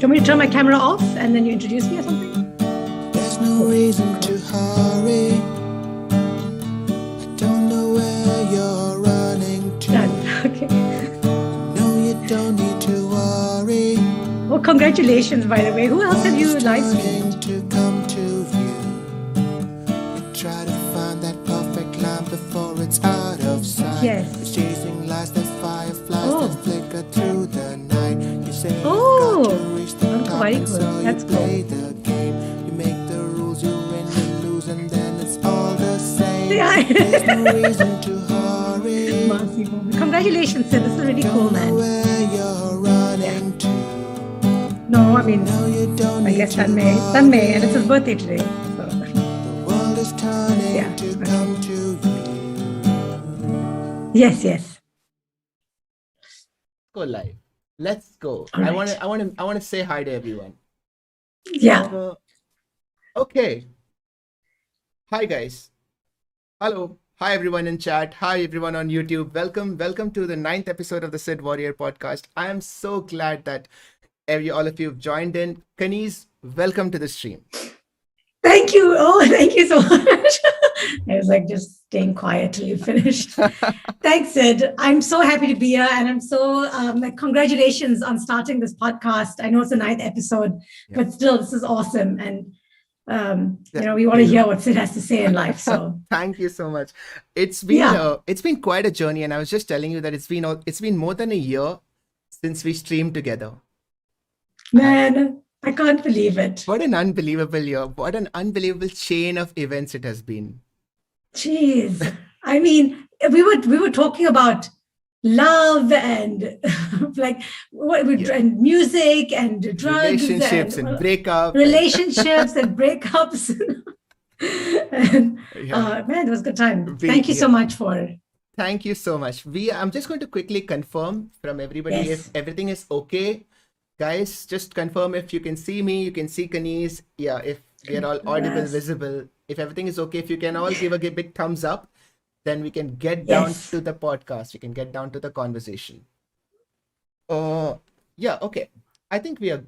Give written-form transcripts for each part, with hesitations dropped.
want me to turn my camera off and then you introduce me or something? There's no reason to hurry. I don't know where you're running to. Done. Okay. No, you don't need to worry. Oh, congratulations, by the way. Who else have you live streamed? To come to view. You try to find that perfect line before it's out of sight. Yes. It's chasing lights, that fireflies that flicker through the night. You say Oh, you've got to reach the top, very and good. so That's you play cool. the game. You make the rules, you win, you lose, and then it's all the same. Yeah. There's no reason to hurry. Mercy moment. Congratulations, Sid. This is really cool, man. Where you're running to. No, I mean, No, you don't I need guess to Sunday, and it's his birthday today. So. The world is turning Yeah, to okay. come to you. Yes. Go live. Let's go. All I right. want to say hi to everyone. Yeah. Okay. Hi guys. Hello. Hi everyone in chat. Hi everyone on YouTube. Welcome to the 9th episode of the Sid Warrior Podcast. I am so glad that all of you have joined in. Kaneez, welcome to the stream. Thank you. Oh, thank you so much. I was like just staying quiet till you finished. Thanks, Sid. I'm so happy to be here, and I'm so congratulations on starting this podcast. I know it's the 9th episode, but still, this is awesome. And we want to hear what Sid has to say in life. So Thank you so much. It's been quite a journey, and I was just telling you that it's been more than a year since we streamed together. man, I can't believe it. What an unbelievable year. What an unbelievable chain of events it has been. Jeez. I mean, we were talking about love and and music and drugs Relationships and breakups. relationships and breakups. And, man, it was a good time. Thank you so much for it. Thank you so much. I'm just going to quickly confirm from everybody Yes. if everything is okay. Guys, just confirm if you can see me, you can see Kaneez. Yeah, if we are all audible, Yes. visible. If everything is okay, if you can all give a big thumbs up, then we can get down Yes. to the podcast. We can get down to the conversation. Okay. I think we are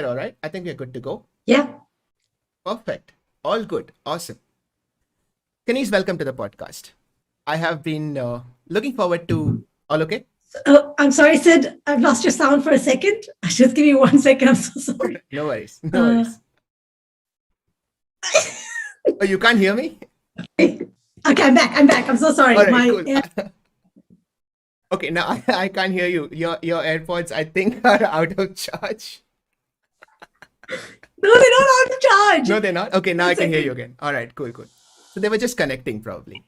all right. I think we are good to go. Yeah. Perfect. All good. Awesome. Kaneez, welcome to the podcast. I have been looking forward to all okay? Oh, I'm sorry, Sid. I've lost your sound for a second. Just give me 1 second. I'm so sorry. No worries. No worries. Oh, you can't hear me? Okay, I'm back. I'm so sorry. All right, cool. Yeah. Okay, now I can't hear you. Your AirPods, I think, are out of charge. No, they're not out of charge. No, they're not. Okay, now 1 I can hear second. you again. All right, cool. So they were just connecting probably.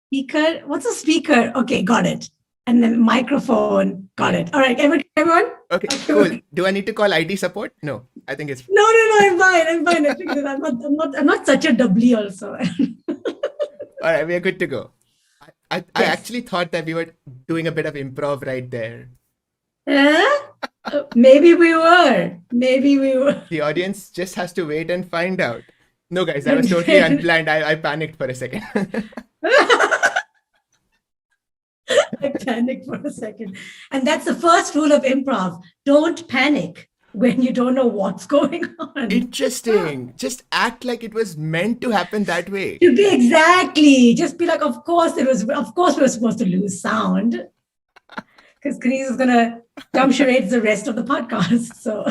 Speaker. What's a speaker? Okay, got it. And then microphone. Got it. All right, everyone. Okay, cool. Do I need to call IT support? No, I think it's No, I'm fine. I think that I'm not such a doubly also. all right. We are good to go. I Yes. actually thought that we were doing a bit of improv right there. Maybe we were. The audience just has to wait and find out. No, guys, that was totally unplanned. I panicked for a second. I panicked for a second. And that's the first rule of improv. Don't panic when you don't know what's going on. Interesting. Just act like it was meant to happen that way. To be exactly. Just be like, of course we were supposed to lose sound. Because Kaneez is gonna jump charades the rest of the podcast. So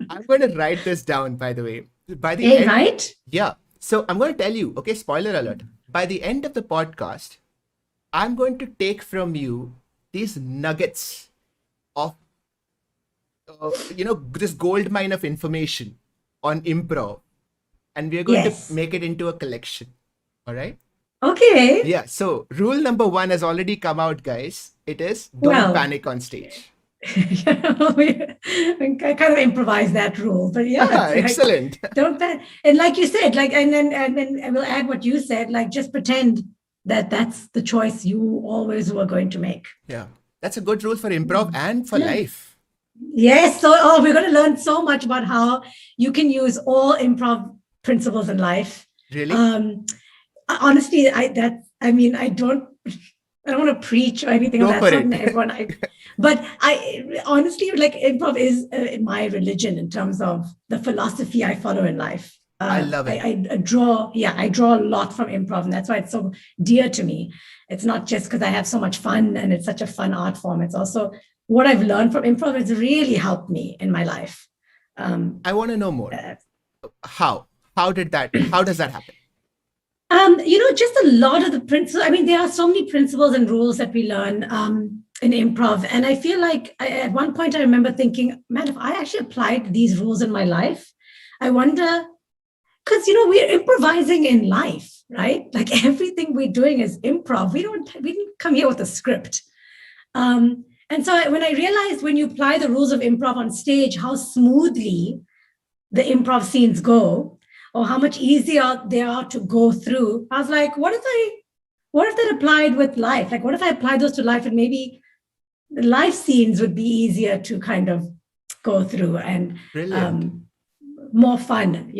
I'm going to write this down, by the way. By the end, right? yeah. So I'm going to tell you, okay, spoiler alert. By the end of the podcast, I'm going to take from you these nuggets of, this gold mine of information on improv. And we're going Yes. to make it into a collection. All right? Okay. Yeah. So rule number 1 has already come out, guys. It is don't panic on stage. I kind of improvised that rule, but yeah, Excellent. Don't panic. And like you said, and then I will add what you said, just pretend that that's the choice you always were going to make. Yeah. That's a good rule for improv and for life. Yes. So, we're going to learn so much about how you can use all improv principles in life. Really? Honestly, I don't want to preach or anything Go of that for sort. it. And everyone, But I honestly, like, improv is my religion in terms of the philosophy I follow in life. I love it. I draw a lot from improv, and that's why it's so dear to me. It's not just because I have so much fun and it's such a fun art form. It's also what I've learned from improv has really helped me in my life. I want to know more. Uh, How? How does that happen? just a lot of the principles. I mean, there are so many principles and rules that we learn in improv. And I feel like at one point I remember thinking, man, if I actually applied these rules in my life, I wonder, because, we're improvising in life, right? Like everything we're doing is improv. We didn't come here with a script. And so when I realized when you apply the rules of improv on stage, how smoothly the improv scenes go, or how much easier they are to go through, I was like, what if that applied with life? Like, what if I applied those to life, and maybe the life scenes would be easier to kind of go through and Brilliant. more fun,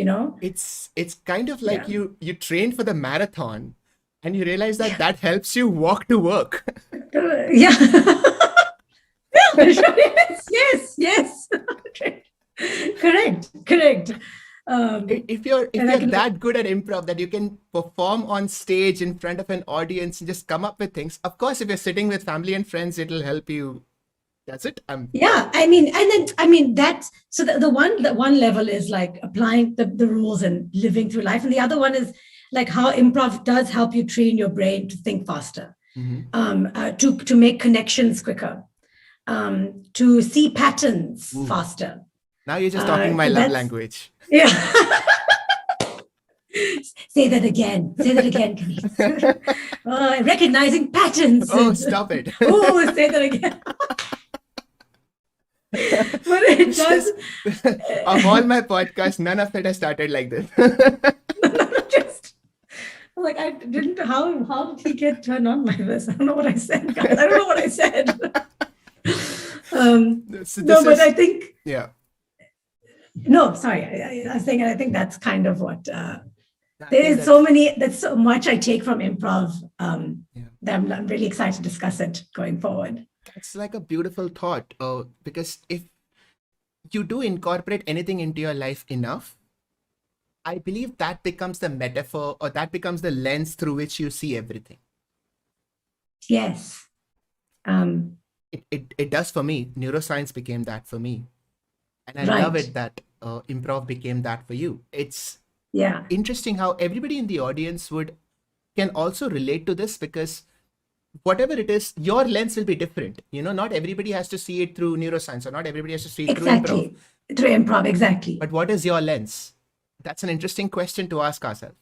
It's kind of like Yeah. you train for the marathon and you realize that helps you walk to work. Yeah. Yes. Correct. If you're And that good at improv that you can perform on stage in front of an audience and just come up with things, of course, if you're sitting with family and friends, it'll help you. That's it. yeah, that's so the one level is like applying the rules and living through life, and the other one is like how improv does help you train your brain to think faster, to make connections quicker, to see patterns Ooh. faster. Now you're just talking my love language. Yeah. Say that again, Kaneez. Recognizing patterns. Oh, stop it. Oh, say that again. But it does. Of all my podcasts, none of it has started like this. Just like I didn't. How did he get turned on by this? I don't know what I said, guys. I don't know what I said. But I think. Yeah. No, sorry. I was saying, I think that's kind of what. There's so much I take from improv that I'm really excited to discuss it going forward. It's like a beautiful thought, because if you do incorporate anything into your life enough, I believe that becomes the metaphor, or that becomes the lens through which you see everything. Yes. It does for me. Neuroscience became that for me. And I love it that improv became that for you. It's interesting how everybody in the audience can also relate to this, because whatever it is, your lens will be different. Not everybody has to see it through neuroscience, or not everybody has to see it through improv. Through improv, exactly. But what is your lens? That's an interesting question to ask ourselves.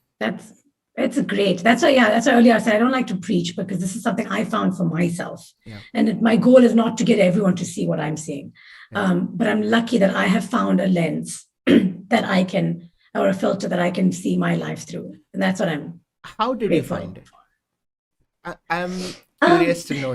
It's great. That's why earlier I said I don't like to preach, because this is something I found for myself. Yeah. And my goal is not to get everyone to see what I'm seeing. Yeah. But I'm lucky that I have found a lens that I can, or a filter that I can see my life through. And that's what I'm How did grateful. you find it? I'm curious to know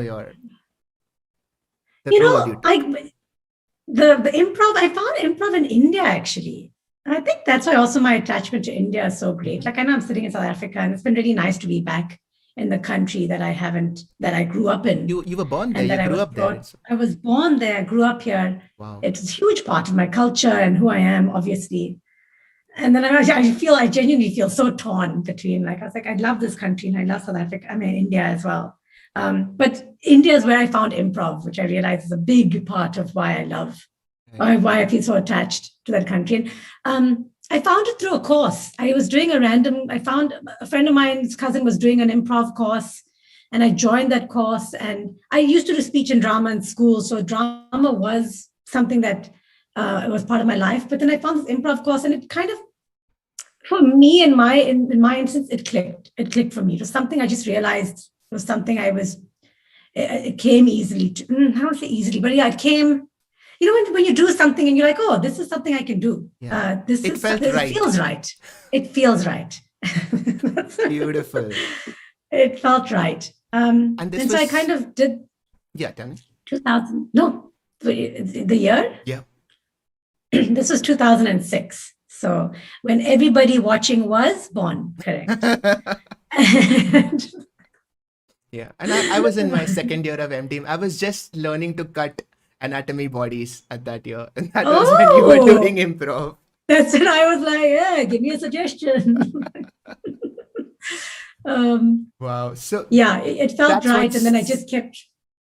the improv, I found improv in India, actually. I think that's why also my attachment to India is so great. Like, I know I'm sitting in South Africa, and it's been really nice to be back in the country that I grew up in. You were born there, you grew up there. I was born there, grew up here. Wow. It's a huge part of my culture and who I am, obviously. And then I genuinely feel so torn between, like, I was like, I love this country and I love South Africa, India as well. But India is where I found improv, which I realize is a big part of why I love, why I feel so attached to that country. And I found it through a course. I found a friend of mine's cousin was doing an improv course, and I joined that course. And I used to do speech and drama in school, so drama was something that it was part of my life. But then I found this improv course, and it kind of, for me, in my instance, it clicked. It clicked for me. It was something I just realized was something it came easily to, I don't want to say easily, but yeah, it came, when you do something and you're like, oh, this is something I can do. Yeah. It feels right. It feels right. Beautiful. It felt right. So I kind of did. Yeah, tell me. 2000, no, the year? Yeah. This was 2006. So when everybody watching was born, correct. Yeah. And I was in my second year of M team. I was just learning to cut anatomy bodies at that year. And that was when you were doing Oh, improv. that's when I was like, yeah, give me a suggestion. um, Wow. So yeah, it felt that's right. And then I what's, just kept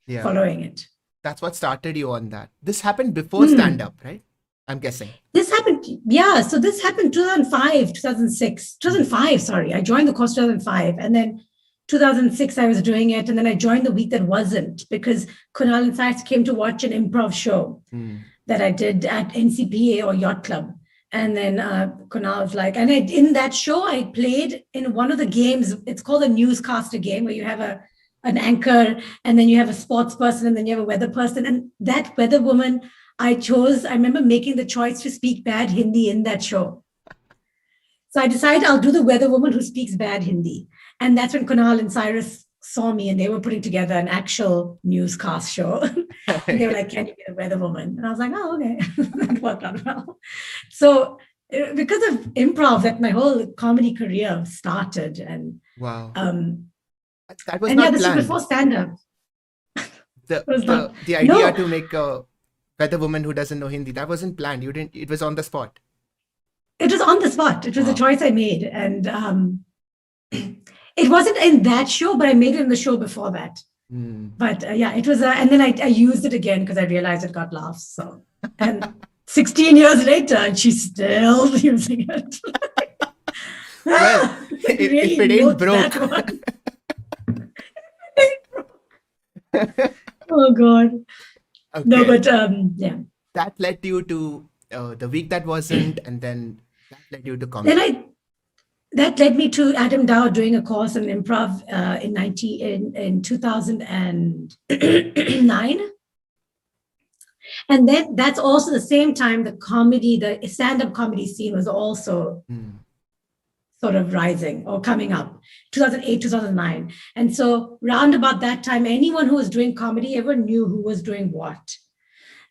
yeah, following it. that's what started you on that. This happened before stand Hmm. up, right? I'm guessing. This happened, yeah. So this happened 2005, 2006, Hmm. 2005. Sorry, I joined the course 2005, and then 2006 I was doing it, and then I joined the week that wasn't because Kunal and Sykes came to watch an improv show Hmm. that I did at NCPA or Yacht Club. And then Kunal was like, and in that show, I played in one of the games. It's called a newscaster game where you have an anchor and then you have a sports person and then you have a weather person. And that weather woman I remember making the choice to speak bad Hindi in that show. So I decided I'll do the weather woman who speaks bad Hindi. And that's when Kunal and Cyrus saw me and they were putting together an actual newscast show. And they were like, can you be the weather woman? And I was like, oh, okay. That worked out well. So because of improv, that my whole comedy career started. Wow. Um, That was and yeah, not this was planned. before stand-up. The It was not. the the idea No, to make a weather woman who doesn't know Hindi, that wasn't planned. You didn't, it was on the spot. it was on the spot. It was a Wow. choice I made. And it wasn't in that show, but I made it in the show before that. Hmm. But yeah, it was, and then I used it again because I realized it got laughs. So, and 16 years later, and she's still using it. Well, Like, if really it ain't note broke. that one. Oh God. No, Okay. but yeah. That led you to the week that wasn't, and then that led you to Then comedy. I that led me to Adam Dow doing a course in improv in 2009. And then that's also the same time the stand-up comedy scene was also Hmm. sort of rising or coming up, 2008, 2009. And so round about that time, anyone who was doing comedy, everyone knew who was doing what.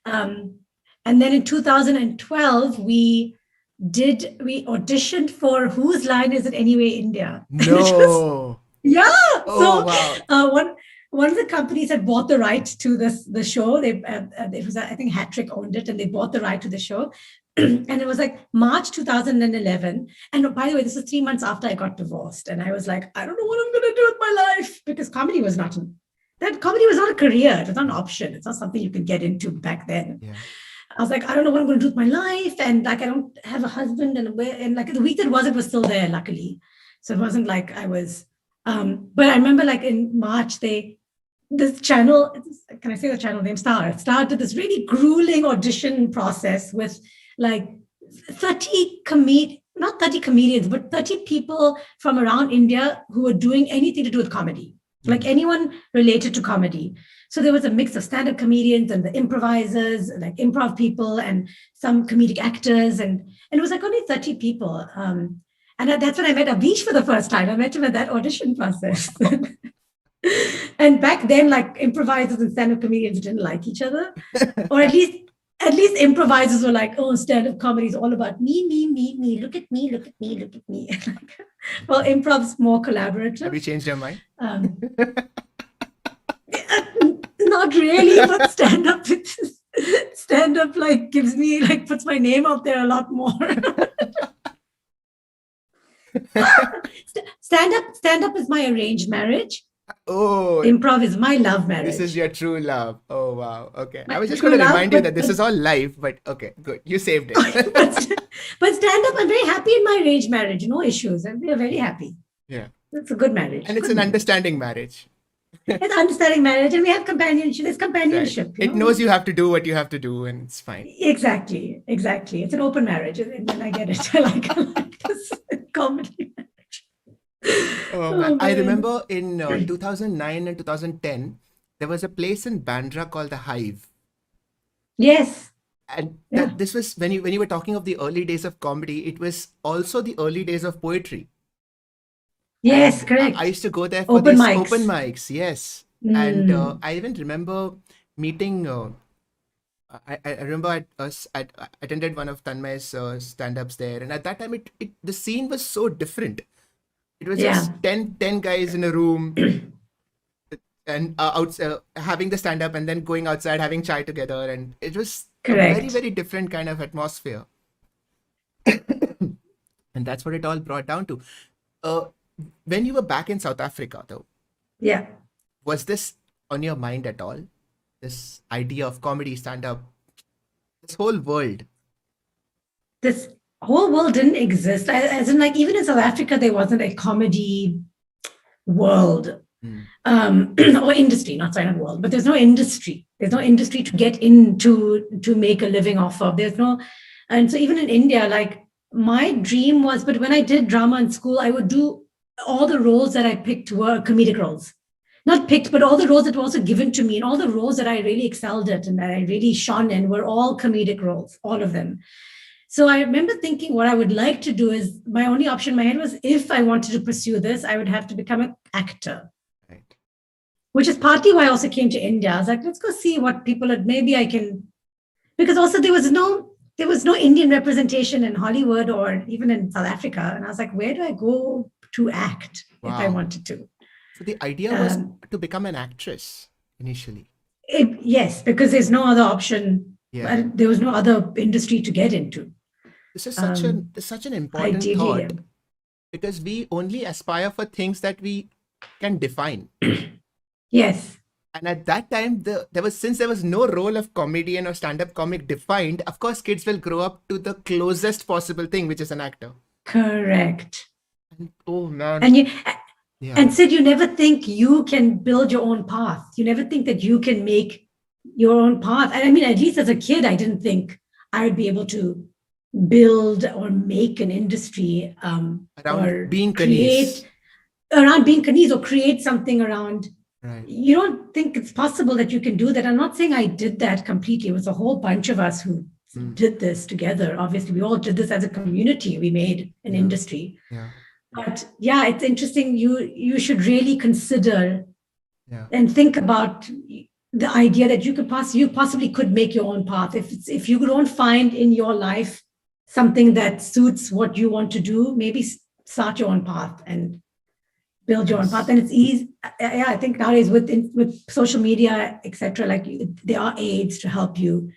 Um, and then in 2012, we auditioned for Whose Line Is It Anyway, India. And it was, No. yeah. Oh, So wow. one of the companies had bought the right to the show. It was, I think Hattrick owned it, and they bought the right to the show. And it was like March 2011. And by the way, this was 3 months after I got divorced, and I was like, I don't know what I'm going to do with my life because comedy was not a career. It was not an option. It's not something you could get into back then. Yeah. I was like, I don't know what I'm going to do with my life. And like, I don't have a husband and like the week that was, it was still there, luckily. So it wasn't like I was, but I remember like in March, this channel, can I say the channel name? Star did this really grueling audition process with like not 30 comedians, but 30 people from around India who were doing anything to do with comedy, like Hmm. anyone related to comedy. So there was a mix of stand-up comedians and the improvisers, like improv people and some comedic actors. And it was like only 30 people. And that's when I met Avish for the first time. I met him at that audition process. And back then, like improvisers and stand-up comedians didn't like each other. Or at least improvisers were like, oh, stand-up comedy is all about me, me, me, me. Look at me, look at me, look at me. Like, well, improv's more Have collaborative. you changed your mind? Um, Not really, but stand-up like gives me like puts my name out there a lot more. Stand-up is my arranged marriage. Oh, Improv is my love this is marriage. your true love. Oh, wow. Okay. I My was just true going to love, remind you that but this is all live, but okay, good. You saved it. but, but stand-up, I'm very happy in my arranged marriage. No issues. And we are very happy. Yeah. It's a good marriage. And it's Good an marriage. understanding marriage. It's understanding marriage, and we have companionship. There's Right. companionship, It knows you have to do what you have to do, and it's fine. Exactly. It's an open marriage, and I get it. I like this comedy. Oh, man. Oh I man. remember in 2009 and 2010, there was a place in Bandra called the Hive. Yes. And Yeah. that this was when you were talking of the early days of comedy, it was also the early days of poetry. Yes. And I Correct. used to go there for Open these open mics. mics, yes. And Mm. I even remember meeting. I remember I attended one of Tanmay's stand-ups there, and at that time, the scene was so different. It was Yeah. just ten guys in a room, and having the stand up and then going outside having chai together, and it was a Correct. very different kind of atmosphere. And that's what it all brought down to. Uh, when you were back in South Africa, though, Yeah. was this on your mind at all? This idea of comedy, stand up, this whole world. This whole world didn't exist. As in, like, even in South Africa, there wasn't a comedy world or industry. Not world, but there's no industry. There's no industry to get into to make a living off of. There's no, and so even in India, like my dream was, but when I did drama in school, I would do all the roles that I picked were comedic roles. Not picked, but all the roles that were also given to me, and all the roles that I really excelled at and that I really shone in were all comedic roles, all of them. So I remember thinking what I would like to do is my only option in my head was if I wanted to pursue this, I would have to become an actor, Right. which is partly why I also came to India. I was like, let's go see what people are, maybe I can, because also there was no Indian representation in Hollywood or even in South Africa. And I was like, where do I go to act if I Wow. wanted to? So the idea was to become an actress initially. Yes, because there's no other option. Yeah. There was no other industry to get into. This is such an important Ideally, thought, because we only aspire for things that we can define. yes. And at that time, since there was no role of comedian or stand-up comic defined, of course, kids will grow up to the closest possible thing, which is an actor. Correct. And, oh man, And you yeah, and Sid, you never think you can build your own path. You never think that you can make your own path. And I mean, at least as a kid, I didn't think I would be able to build or make an industry around or being create Kaneez. around being Kaneez or create something around. Right. You don't think it's possible that you can do that. I'm not saying I did that completely. It was a whole bunch of us who did this together. Obviously, we all did this as a community. We made an industry. Yeah. But yeah, it's interesting. You should really consider Yeah. and think about the idea that you possibly could make your own path. If you don't find in your life something that suits what you want to do, maybe start your own path and build your own path. And it's easy. Yeah, I think nowadays with social media, etc., like there are aids to help you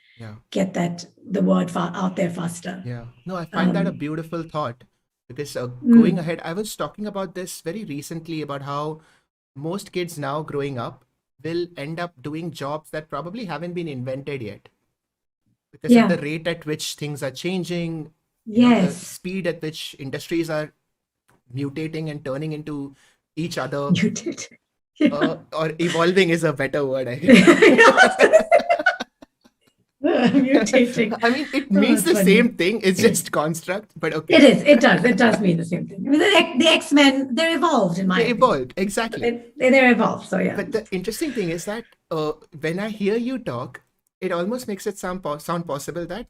get the word out there faster. Yeah. No, I find that a beautiful thought, because going ahead, I was talking about this very recently about how most kids now growing up will end up doing jobs that probably haven't been invented yet, because of the rate at which things are changing, the speed at which industries are mutating and turning into each other. Muted. Yeah. Or evolving is a better word, I think. Mutating. I mean, it means the same thing. It's just construct, but okay. It is. It does. It does mean the same thing. I mean, the X-Men, they're evolved in my opinion. Evolved, exactly. They're evolved, so yeah. But the interesting thing is that when I hear you talk, it almost makes it sound possible that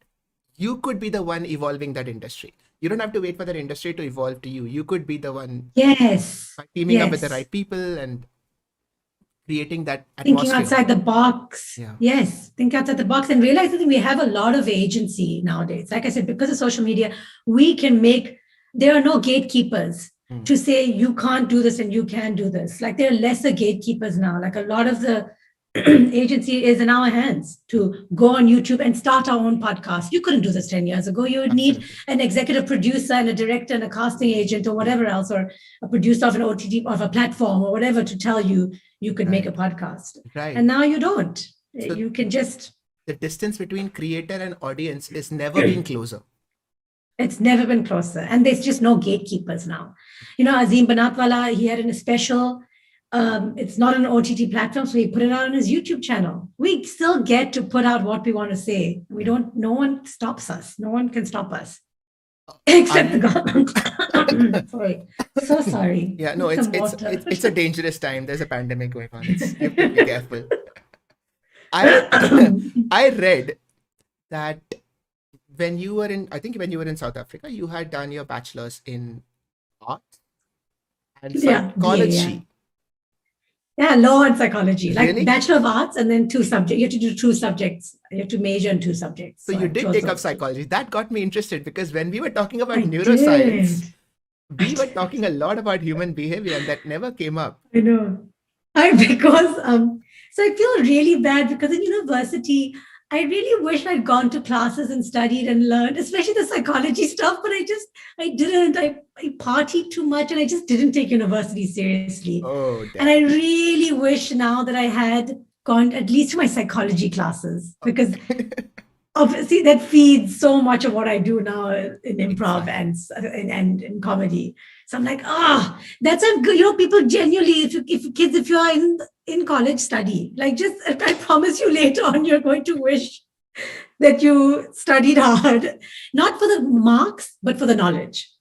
you could be the one evolving that industry. You don't have to wait for that industry to evolve to you. You could be the one by teaming up with the right people and creating that atmosphere. Thinking outside the box. Yeah. Yes, think outside the box and realizing we have a lot of agency nowadays. Like I said, because of social media, there are no gatekeepers to say you can't do this and you can do this. Like there are lesser gatekeepers now. Like a lot of the agency is in our hands to go on YouTube and start our own podcast. You couldn't do this 10 years ago. You would need an executive producer and a director and a casting agent or whatever else, or a producer of an OTT, of a platform or whatever, to tell you could make a podcast. Right. And now you don't. So you can just... The distance between creator and audience is never been closer. It's never been closer. And there's just no gatekeepers now. Azim Banatwala, he had a special... it's not an OTT platform, so he put it out on his YouTube channel. We still get to put out what we want to say. No one stops us. No one can stop us. Except the government. Sorry. So sorry. Yeah, no, it's a dangerous time. There's a pandemic going on. You have to be careful. I read that when you were in South Africa, you had done your bachelor's in art and psychology. Yeah, law and psychology. Like Really? Bachelor of Arts and then 2 subjects. You have to do 2 subjects. You have to major in 2 subjects. So you I did chose take up those. psychology. That got me interested, because when we were talking about I neuroscience, did. we were talking a lot about human behavior, and that never came up. I know. because so I feel really bad because in university I really wish I'd gone to classes and studied and learned, especially the psychology stuff, but I didn't. I partied too much and I just didn't take university seriously. Oh, And I damn. really wish now that I had gone at least to my psychology classes because obviously that feeds so much of what I do now in improv Exactly. and in comedy. So I'm like, that's a good, people genuinely, if you are in college, study. Like, just, I promise you later on, you're going to wish that you studied hard, not for the marks, but for the knowledge.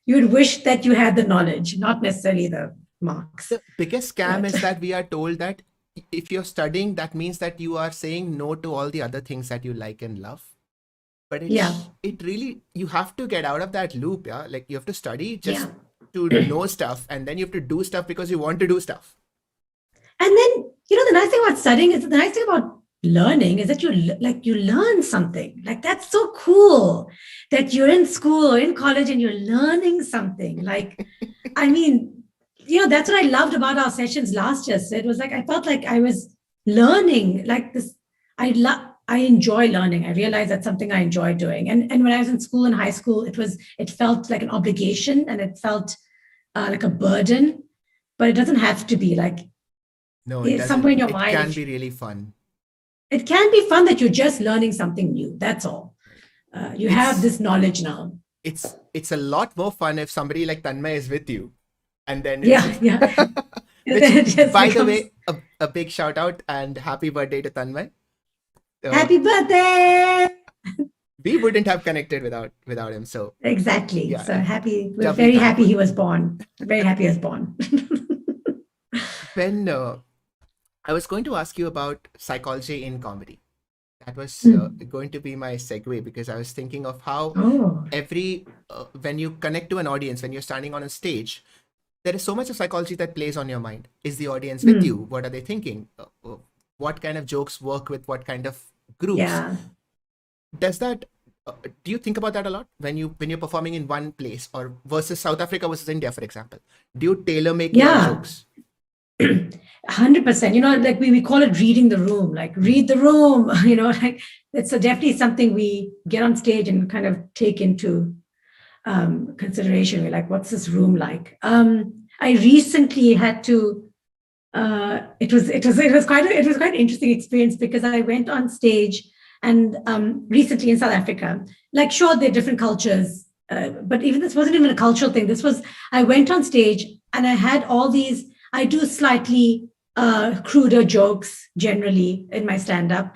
You would wish that you had the knowledge, not necessarily the marks. The biggest scam But is that we are told that if you're studying, that means that you are saying no to all the other things that you like and love. But yeah, it really, you have to get out of that loop, yeah. Like you have to study yeah. just to know stuff, and then you have to do stuff because you want to do stuff. And then, the nice thing about studying is the nice thing about learning is that you learn something. Like, that's so cool that you're in school or in college and you're learning something. Like, I mean, that's what I loved about our sessions last year. So it was like I felt like I was learning like this. I enjoy learning. I realized that's something I enjoy doing. And when I was in school in high school, it felt like an obligation and it felt like a burden. But it doesn't have to be like No, it somewhere doesn't. in your It mind. can be really fun. It can be fun that you're just learning something new. That's all. You have It's this knowledge now. it's a lot more fun if somebody like Tanmay is with you, and then Yeah, yeah. And which, then it just by the becomes way, a big shout out and happy birthday to Tanmay. Uh, happy birthday. we wouldn't have connected without him. So Exactly. yeah, So happy. We're doubly very happy thankful. he was born. Very happy he was born. When I was going to ask you about psychology in comedy. That was Hmm. going to be my segue because I was thinking of how Oh, when you connect to an audience, when you're standing on a stage, there is so much of psychology that plays on your mind. Is the audience with you? hmm. What are they thinking? What kind of jokes work with what kind of groups? Yeah. Does that do you think about that a lot when you're performing in one place or versus South Africa versus India, for example? Do you tailor make your Yeah. jokes? 100%. Like we call it reading the room, like read the room, like it's definitely something we get on stage and kind of take into consideration. We're like, what's this room like? I recently had to. It was quite an interesting experience because I went on stage and recently in South Africa. Like, sure, there are different cultures, but even this wasn't even a cultural thing. I went on stage and I had all these. I do slightly cruder jokes generally in my stand-up,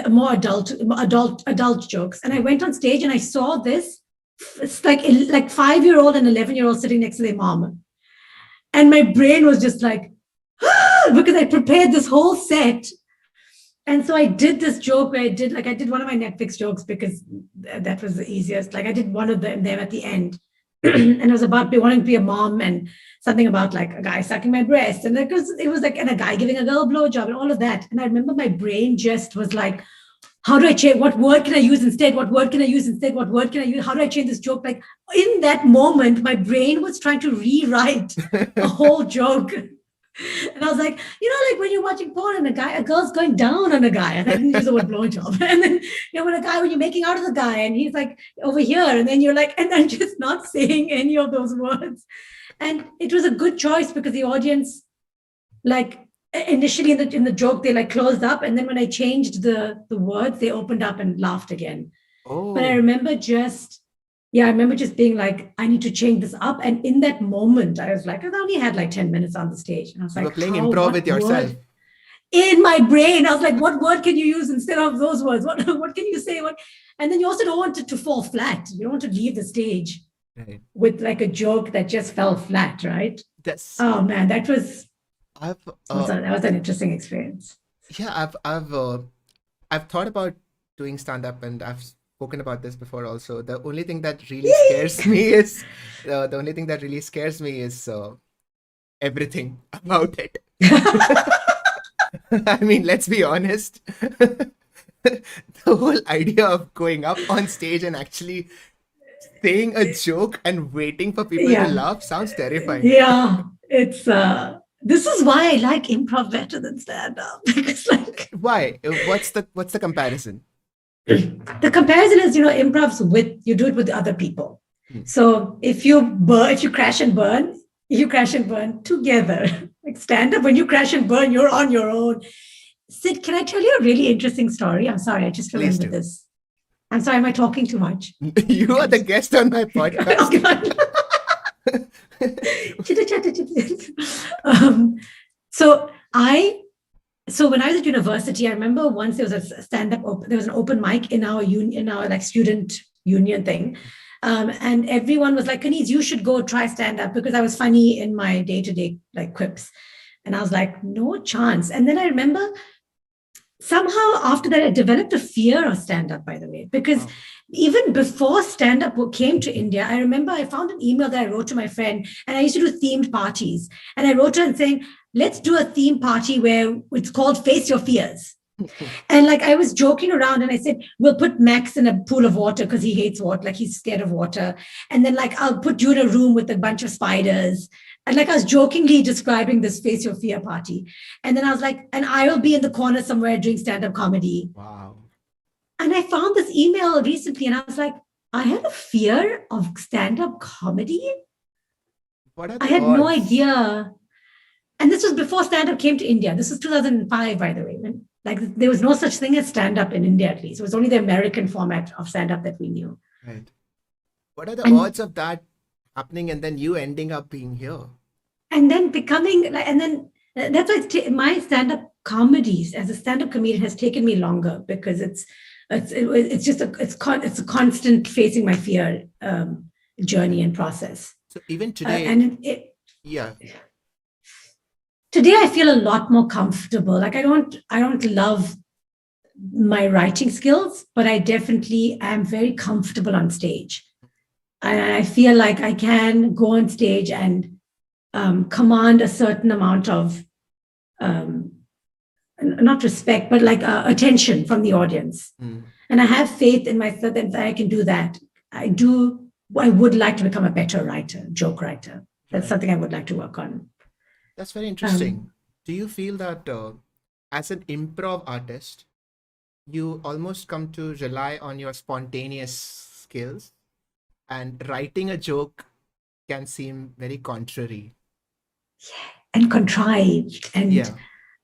more adult jokes. And I went on stage and I saw this. It's like 5-year-old and 11-year-old sitting next to their mom, and my brain was just like, because I prepared this whole set. And so I did this joke where I did one of my Netflix jokes because that was the easiest. Like I did one of them at the end. And it was about wanting to be a mom and something about like a guy sucking my breast. And it was like, and a guy giving a girl a blowjob and all of that. And I remember my brain just was like, how do I change? What word can I use instead? What word can I use instead? What word can I use? How do I change this joke? Like in that moment, my brain was trying to rewrite a whole joke. And I was like, like when you're watching porn and a girl's going down on a guy, and I didn't use the word blowjob. And then, when you're making out of the guy and he's like over here, and then you're like, and I'm just not saying any of those words. And it was a good choice because the audience, like initially in the joke, they like closed up. And then when I changed the words, they opened up and laughed again. But I Oh, remember just being like, I need to change this up. And in that moment, I was like, I only had like 10 minutes on the stage. And I was you were like, playing improv with what yourself. word in my brain? I was like, what word can you use instead of those words? What can you say? And then you also don't want it to fall flat. You don't want to leave the stage Right. with like a joke that just fell flat, right? That's Oh man, I've that was an interesting experience. yeah, I've thought about doing stand up and I've spoken about this before also. The only thing that really scares me is the only thing that really scares me is everything about it. I mean, let's be honest. The whole idea of going up on stage and actually saying a joke and waiting for people to Yeah. laugh sounds terrifying. Yeah. It's this is why I like improv better than stand-up because like Why? What's the comparison? the comparison is, improv's with you do it with other people. Hmm. So if you crash and burn, you crash and burn together. Like stand-up, when you crash and burn, you're on your own. Sid, can I tell you a really interesting story? I'm sorry, I just Please remembered do. this. I'm sorry, am I talking too much? You are the guest on my Oh, podcast. God. Chitter chatter, chitter. Um, so I so when I was at university, I remember once there was a stand-up there was an open mic in our union, in our like student union thing. And everyone was like, Kaneez, you should go try stand-up because I was funny in my day-to-day like quips. And I was like, no chance. And then I remember somehow after that, I developed a fear of stand-up, by the way, because Wow. even before stand-up came to India, I remember I found an email that I wrote to my friend, and I used to do themed parties. And I wrote her and saying, let's do a theme party where it's called Face Your Fears. And like I was joking around and I said, we'll put Max in a pool of water because he hates water, like he's scared of water. And then like I'll put you in a room with a bunch of spiders. And like I was jokingly describing this Face Your Fear party. And then I was like, and I will be in the corner somewhere doing stand-up comedy. Wow. And I found this email recently and I was like, I had a fear of stand-up comedy. What are I the had no odds? idea. And this was before stand-up came to India. This was 2005, by the way. When, like there was no such thing as stand-up in India, at least. It was only the American format of stand-up that we knew. Right. What are the And odds of that happening and then you ending up being here? and then becoming like, and then that's why my stand-up comedies as a stand-up comedian has taken me longer because it's just it's a constant facing my fear journey and process. So even today, And yeah, today I feel a lot more comfortable. Like I don't love my writing skills, but I definitely am very comfortable on stage. And I feel like I can go on stage and command a certain amount of um, not respect, but like attention from the audience. mm, And I have faith in myself that I can do that. I would like to become a better writer, joke writer. That's right. something I would like to work on. That's very Um, interesting. Do you feel that as an improv artist, you almost come to rely on your spontaneous skills and writing a joke can seem very contrary? and contrived. And, Yeah.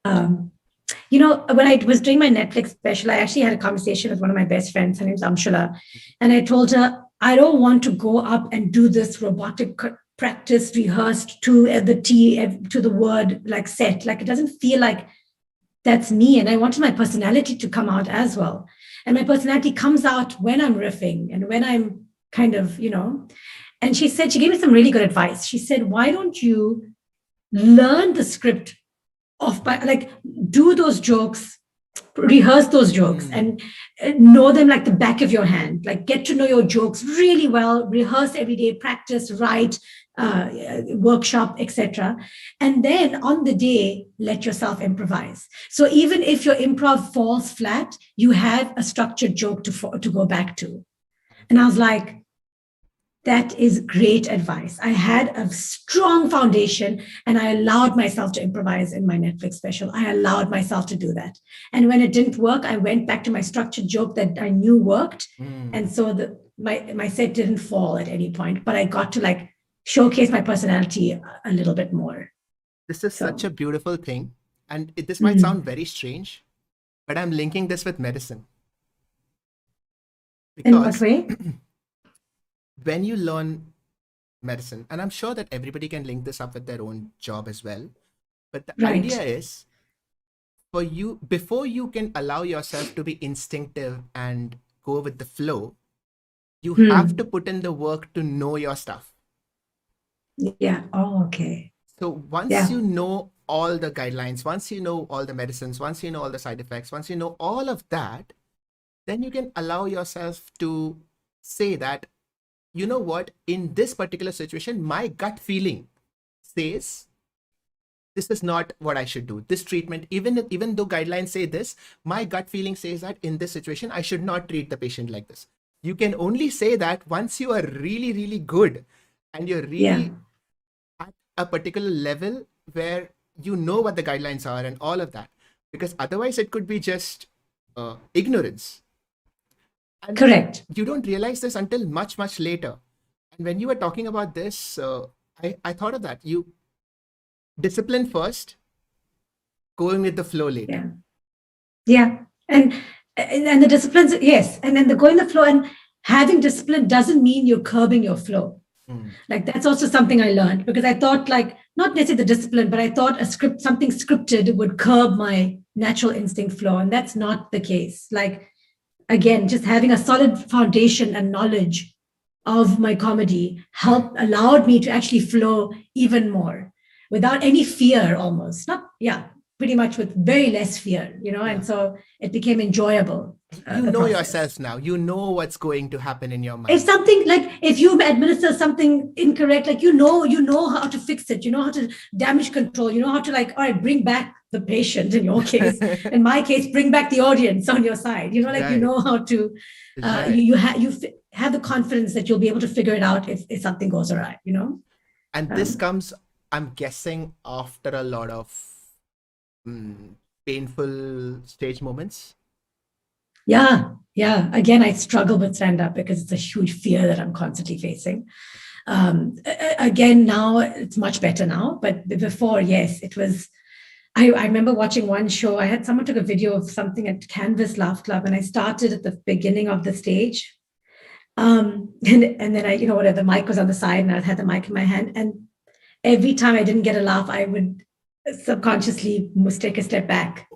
when I was doing my Netflix special, I actually had a conversation with one of my best friends. Her name's Amshala. And I told her, I don't want to go up and do this robotic practice rehearsed to the T, to the word, like set. Like it doesn't feel like that's me. And I wanted my personality to come out as well. And my personality comes out when I'm riffing and when I'm kind of, And she gave me some really good advice. She said, why don't you learn the script like do those jokes, rehearse those jokes and know them like the back of your hand, like get to know your jokes really well, rehearse every day, practice, write, workshop, etc. And then on the day, let yourself improvise. So even if your improv falls flat, you have a structured joke to go back to. And I was like, that is great advice. I had a strong foundation and I allowed myself to improvise in my Netflix special. I allowed myself to do that. And when it didn't work, I went back to my structured joke that I knew worked. And so my set didn't fall at any point, but I got to like showcase my personality a little bit more. This is So, such a beautiful thing. And this might sound very strange, but I'm linking this with medicine. in what Because way? when you learn medicine, and I'm sure that everybody can link this up with their own job as well, but the idea Right. is for you, before you can allow yourself to be instinctive and go with the flow, you have to put in the work to know your stuff. Yeah. Oh, okay. So once Yeah. you know all the guidelines, once you know all the medicines, once you know all the side effects, once you know all of that, then you can allow yourself to say that, you know what, in this particular situation, my gut feeling says this is not what I should do. This treatment, even though guidelines say this, my gut feeling says that in this situation, I should not treat the patient like this. You can only say that once you are really, really good and you're Yeah. really at a particular level where you know what the guidelines are and all of that, because otherwise it could be just ignorance. And Correct. you don't realize this until much, much later. And when you were talking about this, I thought of that. You discipline first, going with the flow later. Yeah. Yeah. And the disciplines, yes. And then the going the flow, and having discipline doesn't mean you're curbing your flow. Like that's also something I learned, because I thought, like, not necessarily the discipline, but I thought something scripted would curb my natural instinct flow. And that's not the case. Like, again, just having a solid foundation and knowledge of my comedy allowed me to actually flow even more without any fear, almost. Pretty much with very less fear, and so it became enjoyable. You know yourself now. You know what's going to happen in your mind. If something, like, if you administer something incorrect, like, you know how to fix it, you know how to damage control, you know how to, like, all right, bring back the patient in your case. In my case, bring back the audience on your side. You know how to, you have the confidence that you'll be able to figure it out if something goes awry, And this comes, I'm guessing, after a lot of painful stage moments. Yeah. Again, I struggle with stand-up because it's a huge fear that I'm constantly facing. Again, now it's much better now, but before, yes, it was. I remember watching one show. Someone took a video of something at Canvas Laugh Club, and I started at the beginning of the stage. And then I, the mic was on the side, and I had the mic in my hand, and every time I didn't get a laugh, I would subconsciously must take a step back.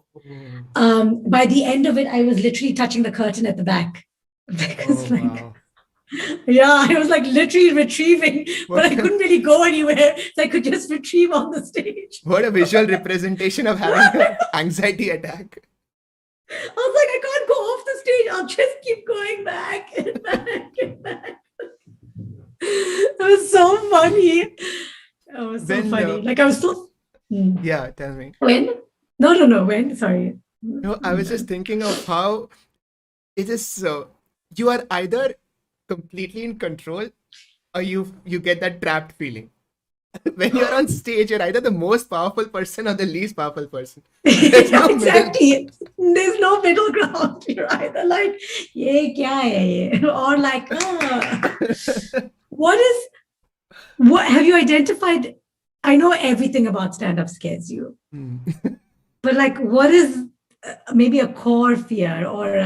By the end of it, I was literally touching the curtain at the back, because wow. I was like literally retrieving, but I couldn't really go anywhere, so I could just retrieve on the stage. What a visual representation of having an anxiety attack. I was like, I can't go off the stage. I'll just keep going back and back and back. It was so funny. It was so funny. Like, I was so... Yeah, tell me. When? No. When? Sorry. No, I was just thinking of how it is so. You are either completely in control, or you get that trapped feeling. When you're on stage, you're either the most powerful person or the least powerful person. Exactly. There's no middle ground. You're either like, ye kya hai ye? Or like, what have you identified? I know everything about stand-up scares you. But, like, what is maybe a core fear or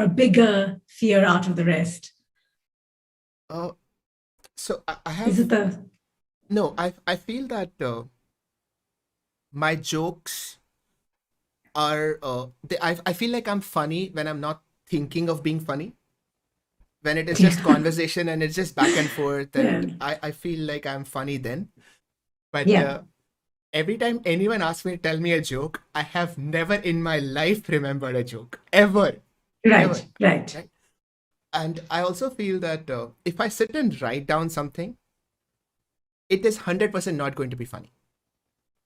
a bigger fear out of the rest? So I have... Is it the... No, I feel that my jokes are... I feel like I'm funny when I'm not thinking of being funny. When it is just conversation and it's just back and forth, and I feel like I'm funny then. But every time anyone asks me to tell me a joke, I have never in my life remembered a joke. Ever. Right. And I also feel that if I sit and write down something, it is 100% not going to be funny.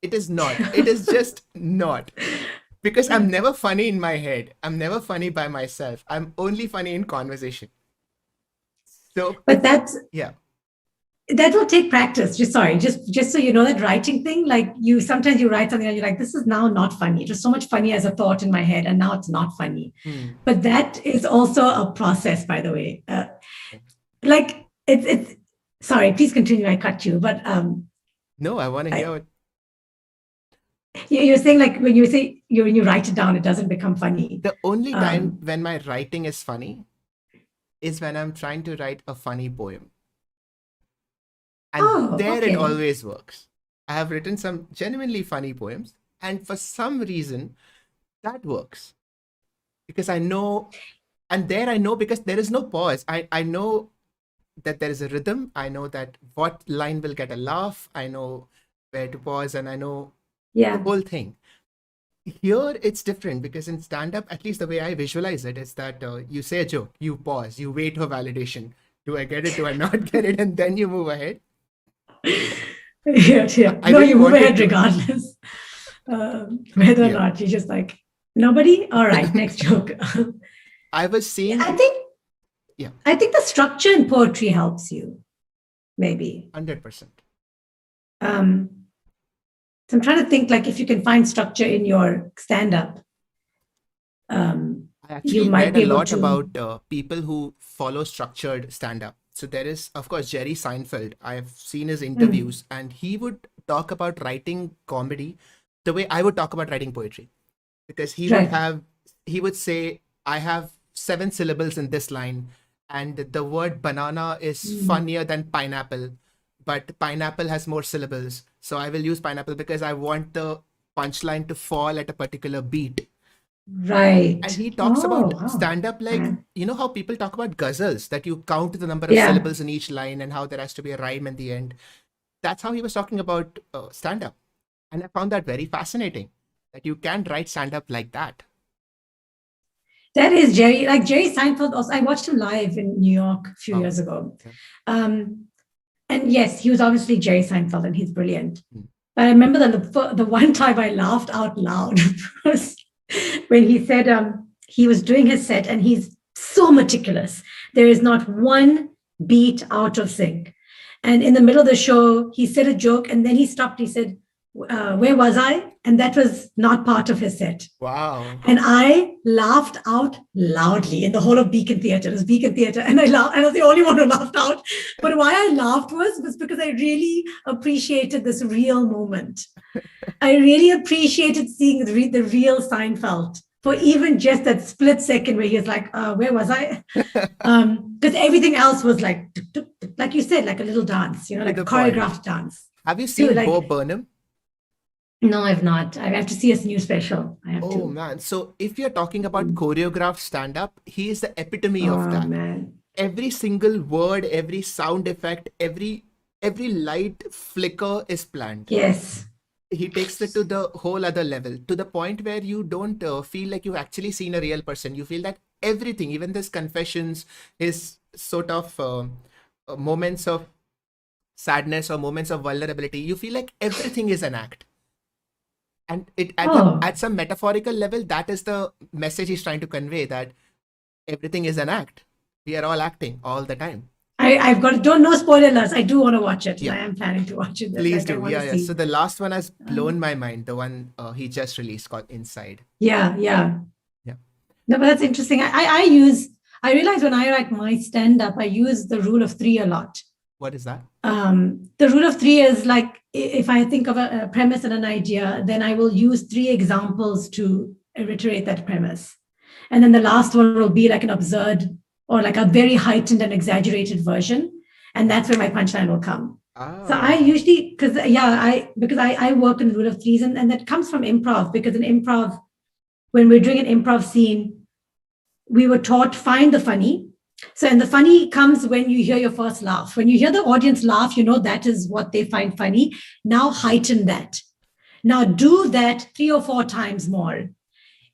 It is not. It is just not. Because I'm never funny in my head. I'm never funny by myself. I'm only funny in conversation. So, but that's... Yeah. That will take practice. Just so you know, that writing thing, like, sometimes you write something and you're like, this is now not funny. It was so much funny as a thought in my head, and now it's not funny. But that is also a process, by the way. Like, it's sorry, please continue. I cut you, but no, I want to hear it. You're saying, like, when you write it down, it doesn't become funny. The only time when my writing is funny is when I'm trying to write a funny poem. And it always works. I have written some genuinely funny poems, and for some reason, that works. Because I know, and there I know because there is no pause. I know that there is a rhythm. I know that what line will get a laugh. I know where to pause, and I know the whole thing. Here, it's different because in stand-up, at least the way I visualize it, is that you say a joke, you pause, you wait for validation. Do I get it? Do I not get it? And then you move ahead. You move ahead regardless. Whether or not you're just like, nobody? All right, next joke. I was saying... I think the structure in poetry helps you. Maybe. 100%. So I'm trying to think like if you can find structure in your stand-up, I you actually might read be a able lot to. about people who follow structured stand-up. So there is, of course, Jerry Seinfeld. I have seen his Mm, interviews, and he would talk about writing comedy the way I would talk about writing poetry. Because right. he would say, I have 7 syllables in this line, and the word banana is Mm, funnier than pineapple, but pineapple has more syllables. So I will use pineapple because I want the punchline to fall at a particular beat. And right. he talks Oh, about wow. stand up like, Uh, you know how people talk about ghazals, that you count the number of yeah. syllables in each line and how there has to be a rhyme in the end. That's how he was talking about stand up. And I found that very fascinating that you can write stand up like that. That is Jerry. Like Jerry Seinfeld also, I watched him live in New York a few Oh, years ago. yeah. Um, and yes, he was obviously Jerry Seinfeld and he's brilliant. Mm. But I remember the one time I laughed out loud was when he said he was doing his set and he's so meticulous. There is not one beat out of sync. And in the middle of the show, he said a joke and then he stopped. He said, where was I? And that was not part of his set. Wow. And I laughed out loudly in the whole of Beacon Theatre. It was Beacon Theatre, and I laughed. I was the only one who laughed out. But why I laughed was because I really appreciated this real moment. I really appreciated seeing the real Seinfeld for Yeah. even just that split second where he was like, "Where was I?" Because everything else was like, tuk, tuk, tuk, like you said, like a little dance, To like a the point. choreographed dance. Have you Too seen Bo like, Burnham? no, I've not. I have to see his new special. I have Oh to. man. So if you're talking about choreographed stand up, he is the epitome of Oh that. man. Every single word, every sound effect, every light flicker is planned. Yes. He takes it to the whole other level, to the point where you don't feel like you've actually seen a real person. You feel that everything, even this confessions, his sort of moments of sadness or moments of vulnerability, you feel like everything is an act. And it Oh, at some metaphorical level, that is the message he's trying to convey, that everything is an act. We are all acting all the time. I've got don't no spoiler alerts. I do want to watch it, and Yeah, I am planning to watch it. please Like I do. want to Yeah, yeah. So see. the last one has Um, blown my mind. The one he just released called Inside. yeah, yeah. Yeah. No, but that's interesting. I realize when I write my stand up, I use the rule of three a lot. What is that? The rule of three is like if I think of a premise and an idea, then I will use three examples to reiterate that premise. And then the last one will be like an absurd or like a very heightened and exaggerated version. And that's where my punchline will come. So I Ah. usually, because I work in the rule of threes and that comes from improv because in improv, when we're doing an improv scene, we were taught find the funny. So, and the funny comes when you hear your first laugh. When you hear the audience laugh, you know that is what they find funny. Now heighten that. Now do that 3 or 4 times more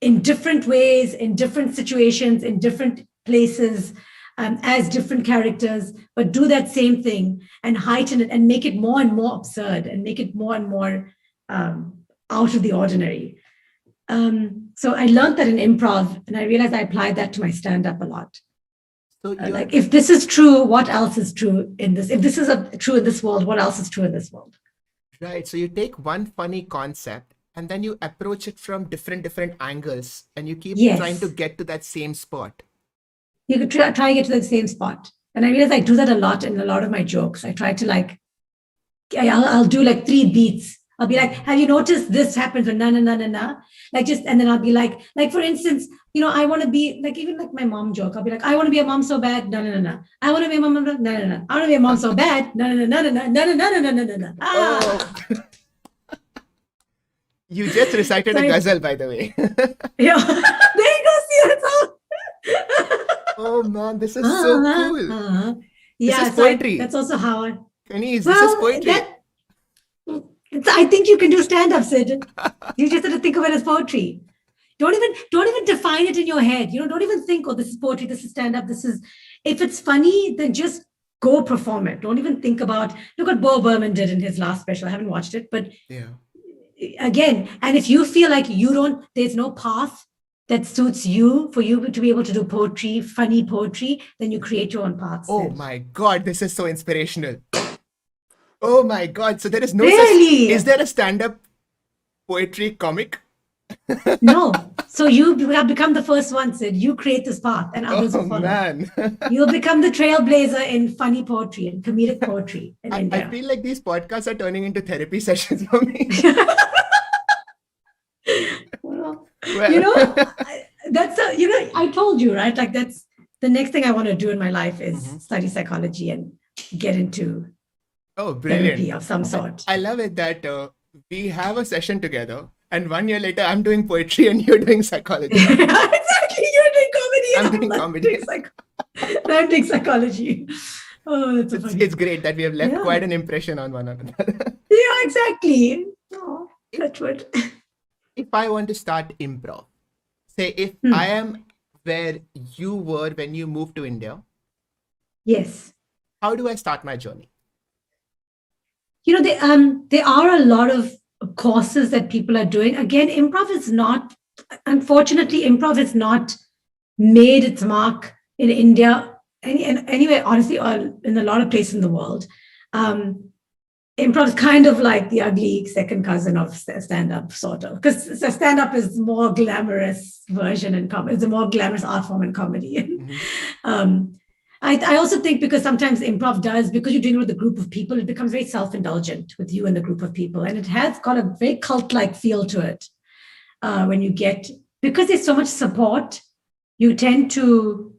in different ways, in different situations, in different places, as different characters, but do that same thing and heighten it and make it more and more absurd and make it more and more out of the ordinary. So I learned that in improv, and I realized I applied that to my stand up a lot. So you're Like, if this is true, what else is true in this? If this is true in this world, what else is true in this world? right. So you take one funny concept and then you approach it from different angles, and you keep trying to Yes, get to that same spot. you could try and get to the same spot. And I realize I do that a lot in a lot of my jokes. I try to like, I'll do like 3 beats. I'll be like, have you noticed this happens or na na na na na? Like just, and then I'll be like for instance, I want to be like even like my mom joke. I'll be like, I want to be a mom so bad, no no no no. I want to be a mom, no no no. I want to be a mom so bad, no no no no no no no no no no no no. Oh, Ah, you just recited so a I, ghazal, by the way. there you go. See that's all. Oh man, this is so cool. This is Yeah, so poetry. that's also how I. Kaneez, this is Well, poetry. I think you can do stand up, Sid. You just have to think of it as poetry. Don't even define it in your head. Don't even think, oh, this is poetry, this is stand up, this is. If it's funny, then just go perform it. Don't even think about. Look what Bo Berman did in his last special. I haven't watched it, but Yeah. again, and if you feel like there's no path that suits you for you to be able to do poetry, funny poetry, then you create your own path, Oh Sid. my God, this is so inspirational. Oh my God. So there is no such. Really? Is there a stand-up poetry comic. No. So you have become the first one, Sid. You create this path and others Oh will follow. man. You'll become the trailblazer in funny poetry and comedic poetry in I India. feel like these podcasts are turning into therapy sessions for me. Well, Well, I told you, right? Like that's the next thing I want to do in my life is Mhm. study psychology and get into oh, therapy brilliant. of some sort. I love it that we have a session together, and 1 year later, I'm doing poetry and you're doing psychology. Exactly. You're doing comedy I'm and doing comedy. I'm doing psychology. Oh, that's so It's, funny. it's great that we have left Yeah. quite an impression on one another. Yeah, exactly. Oh, touch wood. If I want to start improv, say if Hmm. I am where you were when you moved to India, Yes. how do I start my journey? There are a lot of courses that people are doing. Again, unfortunately, improv has not made its mark in India, anyway, honestly, or in a lot of places in the world. Improv is kind of like the ugly second cousin of stand-up, sort of, because stand-up is more glamorous version in comedy. It's a more glamorous art form in comedy. Mhm. I also think because sometimes improv because you're doing it with a group of people, it becomes very self-indulgent with you and the group of people. And it has got a very cult-like feel to it because there's so much support, you tend to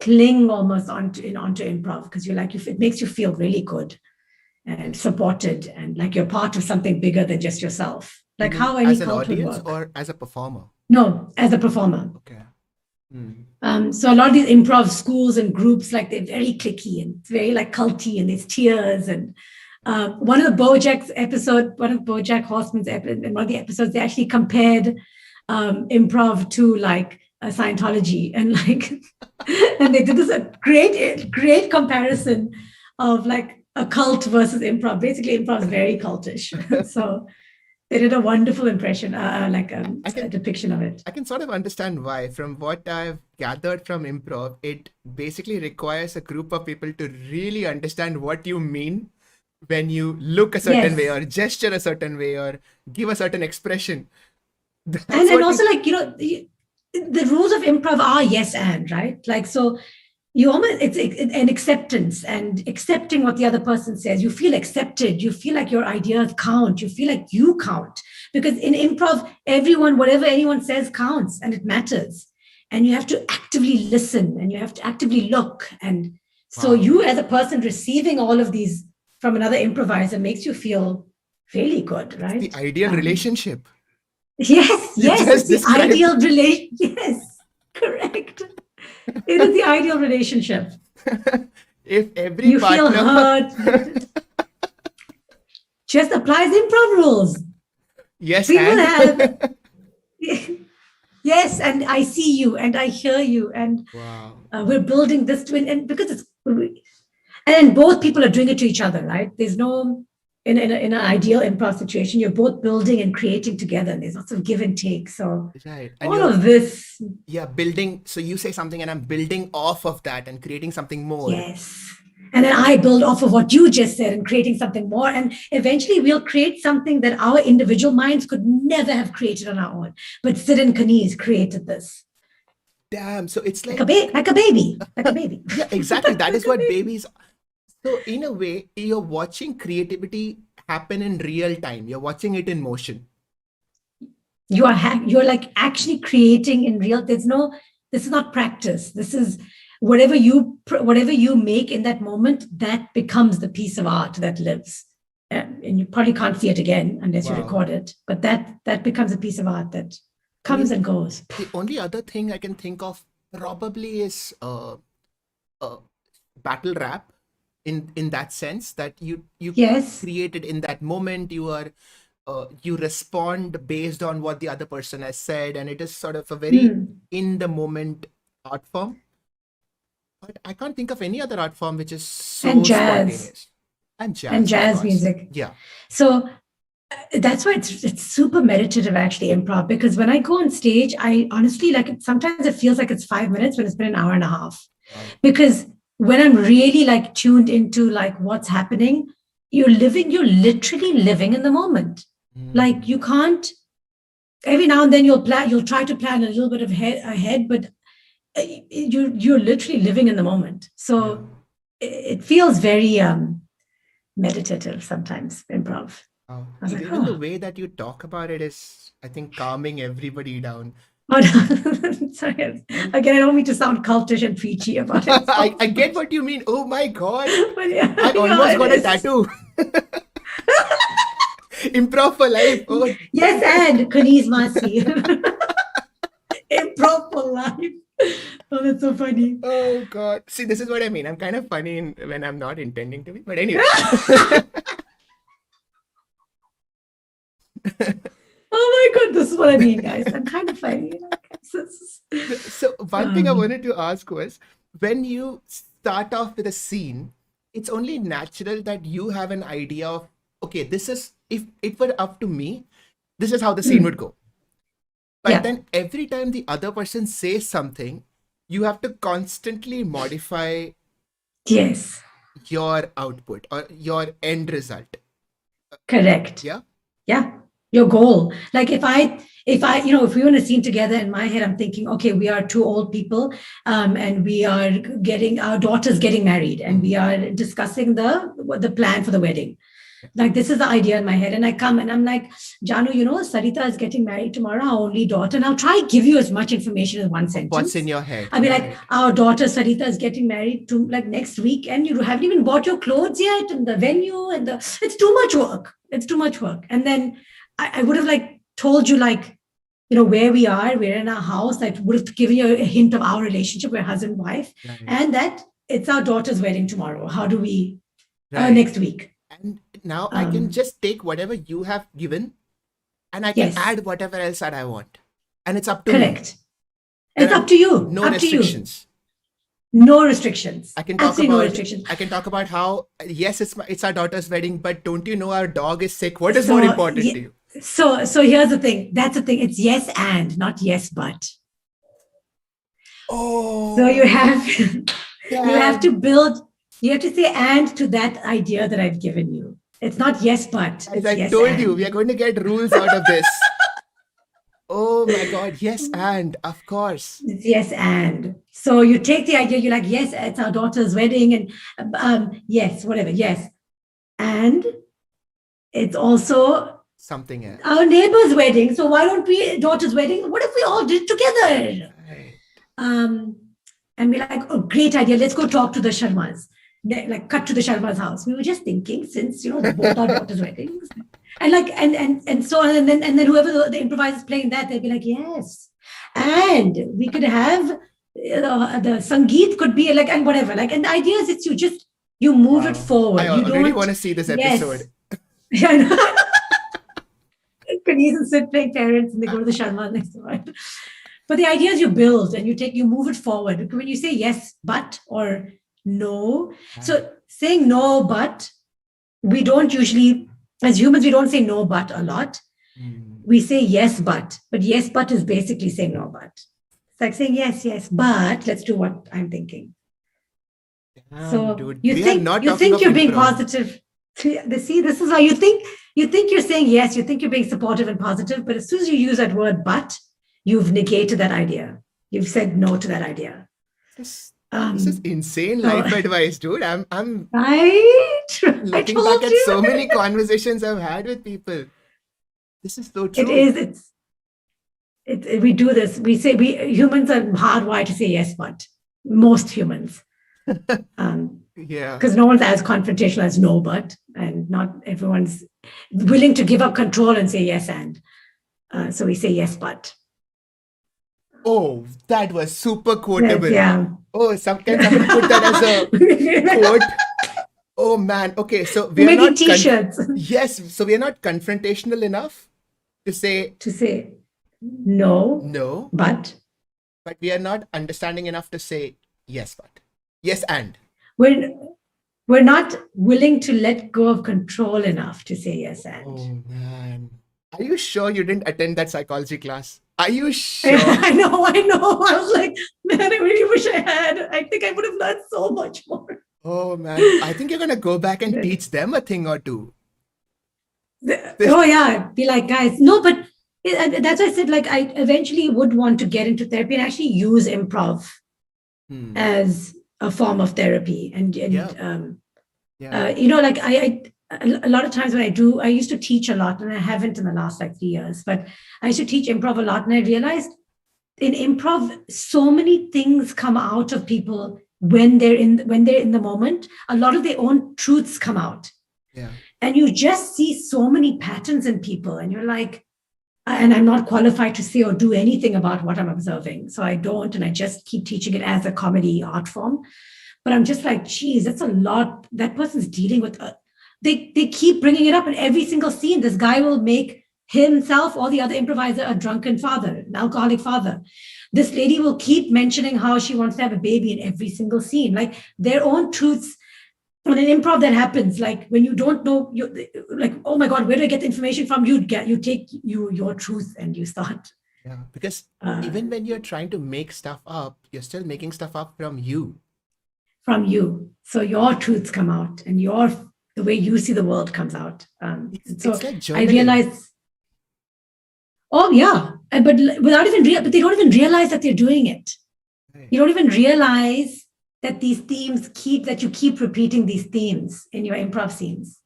cling almost onto improv because it makes you feel really good and supported and like you're part of something bigger than just yourself. Like You how mean any as an cult would audience work. or as a performer? No, as a performer. Okay. Hmm. So a lot of these improv schools and groups, like they're very cliquey and it's very like culty and there's tears and one of BoJack Horseman's in one of the episodes, they actually compared improv to like Scientology and like, and they did this a great comparison of like a cult versus improv. Basically, improv is very cultish. So they did a wonderful impression, a depiction of it. I can sort of understand why. From what I've gathered from improv, it basically requires a group of people to really understand what you mean when you look a certain way or gesture a certain way or give a certain expression. And also like, the rules of improv are yes and, right? Like, so you almost, it's an acceptance and accepting what the other person says. You feel accepted. You feel like your ideas count. You feel like you count. Because in improv, whatever anyone says counts and it matters. And you have to actively listen and you have to actively look. And so you as a person receiving all of these from another improviser makes you feel really good, right? It's the ideal relationship. Yes, it's the ideal relation. Yes, correct. It is the ideal relationship. If every you partner... feel heard, just applies improv rules. Yes, people have. Yes, and I see you, and I hear you, and we're building this twin, and because and both people are doing it to each other, right? There's no in an ideal improv situation, you're both building and creating together, and there's lots of give and take. So and all of this, building. So you say something, and I'm building off of that and creating something more. Yes. And then I build off of what you just said and creating something more. And eventually we'll create something that our individual minds could never have created on our own. But Sid and Kaneez created this. Damn. So it's like a baby. Yeah, exactly. That is what babies. So in a way, you're watching creativity happen in real time. You're watching it in motion. You're like actually creating in real. This is not practice. This is whatever you make in that moment, that becomes the piece of art that lives. And you probably can't see it again unless you record it. But that becomes a piece of art that comes and goes. The only other thing I can think of probably is battle rap. In that sense that you created in that moment, you respond based on what the other person has said, and it is sort of a very in the moment art form. But I can't think of any other art form which is so spontaneous. And jazz music. Yeah. So that's why it's super meditative actually, improv, because when I go on stage, I honestly sometimes it feels like it's 5 minutes when it's been an hour and a half. Because when I'm really like tuned into like what's happening, you're literally living in the moment. Like you can't, every now and then you'll try to plan a little bit of ahead, but you're literally living in the moment. So it feels very meditative sometimes, improv. Oh, I was like, even the oh. way that you talk about it is, I think, calming everybody down. Oh, no. Sorry. Again, I don't mean to sound cultish and preachy about it. I get what you mean. Oh my God. But yeah, I almost it got a is. tattoo. Improv for life. Oh, Yes, and Kaneez Masi. Improv for life. Oh, that's so funny. oh God. See, this is what I mean. I'm kind of funny when I'm not intending to be. But anyway. Oh my God, this is what I mean, guys. I'm kind of funny. So one thing I wanted to ask was, when you start off with a scene, it's only natural that you have an idea of, okay, this is, if it were up to me, this is how the scene would go. But Yeah. then every time the other person says something, you have to constantly modify Yes, your output or your end result. correct. Yeah. Yeah, your goal. Like if we were in a scene together, in my head, I'm thinking, okay, we are two old people, and we are getting our daughter's getting married, and we are discussing the plan for the wedding. Like this is the idea in my head, and I come and I'm like, Janu, Sarita is getting married tomorrow, our only daughter, and I'll try to give you as much information in one sentence. What's in your head? I'll be like, our daughter Sarita is getting married to like next week, and you haven't even bought your clothes yet, and the venue, and it's too much work. It's too much work. And then I would have like told you like, where we are. We're in our house. I would have given you a hint of our relationship. We're husband and wife, and that it's our daughter's wedding tomorrow. How do we next week? And now I can just take whatever you have given and I can add whatever else that I want. And it's up to me. Correct. It's up to you. No up restrictions. To you. No restrictions. I can talk Absolutely about no restrictions. I can talk about how, yes, it's our daughter's wedding, but don't you know our dog is sick? What is more important to you? So here's the thing. That's the thing. It's yes and, not yes but. Oh. So you have to build. You have to say and to that idea that I've given you. It's not yes, but. As I told you, we are going to get rules out of this. Oh my God. Yes, and of course. It's yes, and. So you take the idea, you're like, yes, it's our daughter's wedding, and yes, whatever, yes. And it's also something else. Our neighbor's wedding. So why don't we, daughter's wedding? What if we all did it together? Right. And we're like, oh, great idea. Let's go talk to the Sharmas. Like cut to the Sharma's house. We were just thinking, since both our daughters' weddings, and like and so on, and then whoever the improviser is playing that, they'll be like, yes, and we could have the Sangeet could be like, and whatever, like, and the idea is it's you move it forward. I really want to see this episode. Yeah, I know. Kaneez and Sid playing parents, and they go to the Sharma next door. But the idea is you build and you move it forward. When you say yes, but or no. So saying no, but we don't usually, as humans, we don't say no, but a lot. We say yes, but yes, but is basically saying no, but. It's like saying yes, but let's do what I'm thinking. Damn, so dude, you think you're being positive. See, this is how you think you're saying yes, you think you're being supportive and positive, but as soon as you use that word, but, you've negated that idea. You've said no to that idea. This is insane life advice, dude. I'm right. Looking back at so many conversations I've had with people. This is so true. It is. We do this. We say humans are hardwired to say yes, but most humans. Because no one's as confrontational as no, but, and not everyone's willing to give up control and say yes, and. So we say yes, but. Oh, that was super quotable. Yeah. Oh, can somebody put that as a quote? Oh man. Okay, so we are not t-shirts. Yes, so we are not confrontational enough to say no, but we are not understanding enough to say yes, but yes, and we're not willing to let go of control enough to say yes, and. Oh man, are you sure you didn't attend that psychology class? Are you sure? I know. I was like, man, I really wish I had. I think I would have learned so much more. Oh, man. I think you're going to go back and teach them a thing or two. Oh yeah, be like, guys. No, but that's why I said, like, I eventually would want to get into therapy and actually use improv Hmm. as a form of therapy. Yeah. Yeah. Like a lot of times when I used to teach a lot, and I haven't in the last like 3 years, but I used to teach improv a lot, and I realized in improv, so many things come out of people when they're in the moment. A lot of their own truths come out, Yeah. and you just see so many patterns in people, and you're like, and I'm not qualified to say or do anything about what I'm observing, so I don't, and I just keep teaching it as a comedy art form. But I'm just like, geez, that's a lot. That person's dealing with. They keep bringing it up in every single scene. This guy will make himself or the other improviser a drunken father, an alcoholic father. This lady will keep mentioning how she wants to have a baby in every single scene, like their own truths. On an improv, that happens. Like when you don't know, you like, oh my god, where do I get the information from? You take your truth and you start. Yeah. Because Uh, even when you're trying to make stuff up, you're still making stuff up from you. from you. So your truths come out and the way you see the world comes out. And so It's like I journaling. realized, oh yeah, but without but they don't even realize that they're doing it. Right. You don't even realize that these themes that you keep repeating these themes in your improv scenes.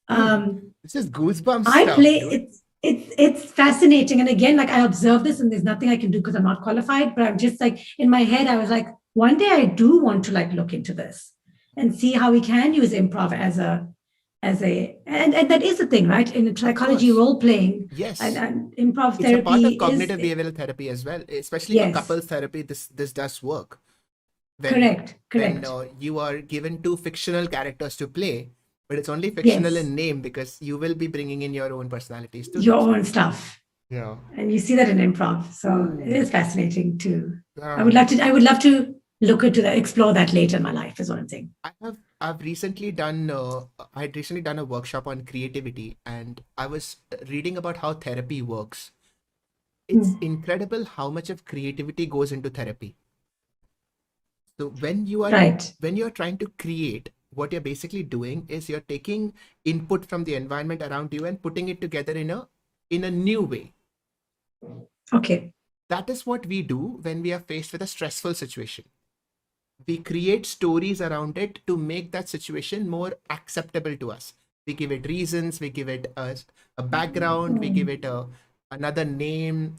Dude, Um, this is goosebumps I stuff, play dude. it's fascinating. And again, like I observe this and there's nothing I can do because I'm not qualified, but I'm just like in my head, I was like, one day I do want to like look into this and see how we can use improv and that is the thing, right? In Of psychology course. role playing Yes. and improv It's a part therapy of is cognitive behavioral therapy as well, especially for yes, couples therapy. This does work when correct. you are given two fictional characters to play, but it's only fictional Yes, in name because you will be bringing in your own personalities to your those. own stuff. Yeah. And you see that in improv. So it Ooh. is fascinating too. Um, I would love to look into that, explore that later in my life, is what I'm saying. I've recently done I had recently done a workshop on creativity, and I was reading about how therapy works. It's Hmm. incredible how much of creativity goes into therapy. So Right. when you're trying to create, what you're basically doing is you're taking input from the environment around you and putting it together in a new way. Okay. That is what we do when we are faced with a stressful situation. We create stories around it to make that situation more acceptable to us. We give it reasons, we give it a background, we give Hmm. it another name,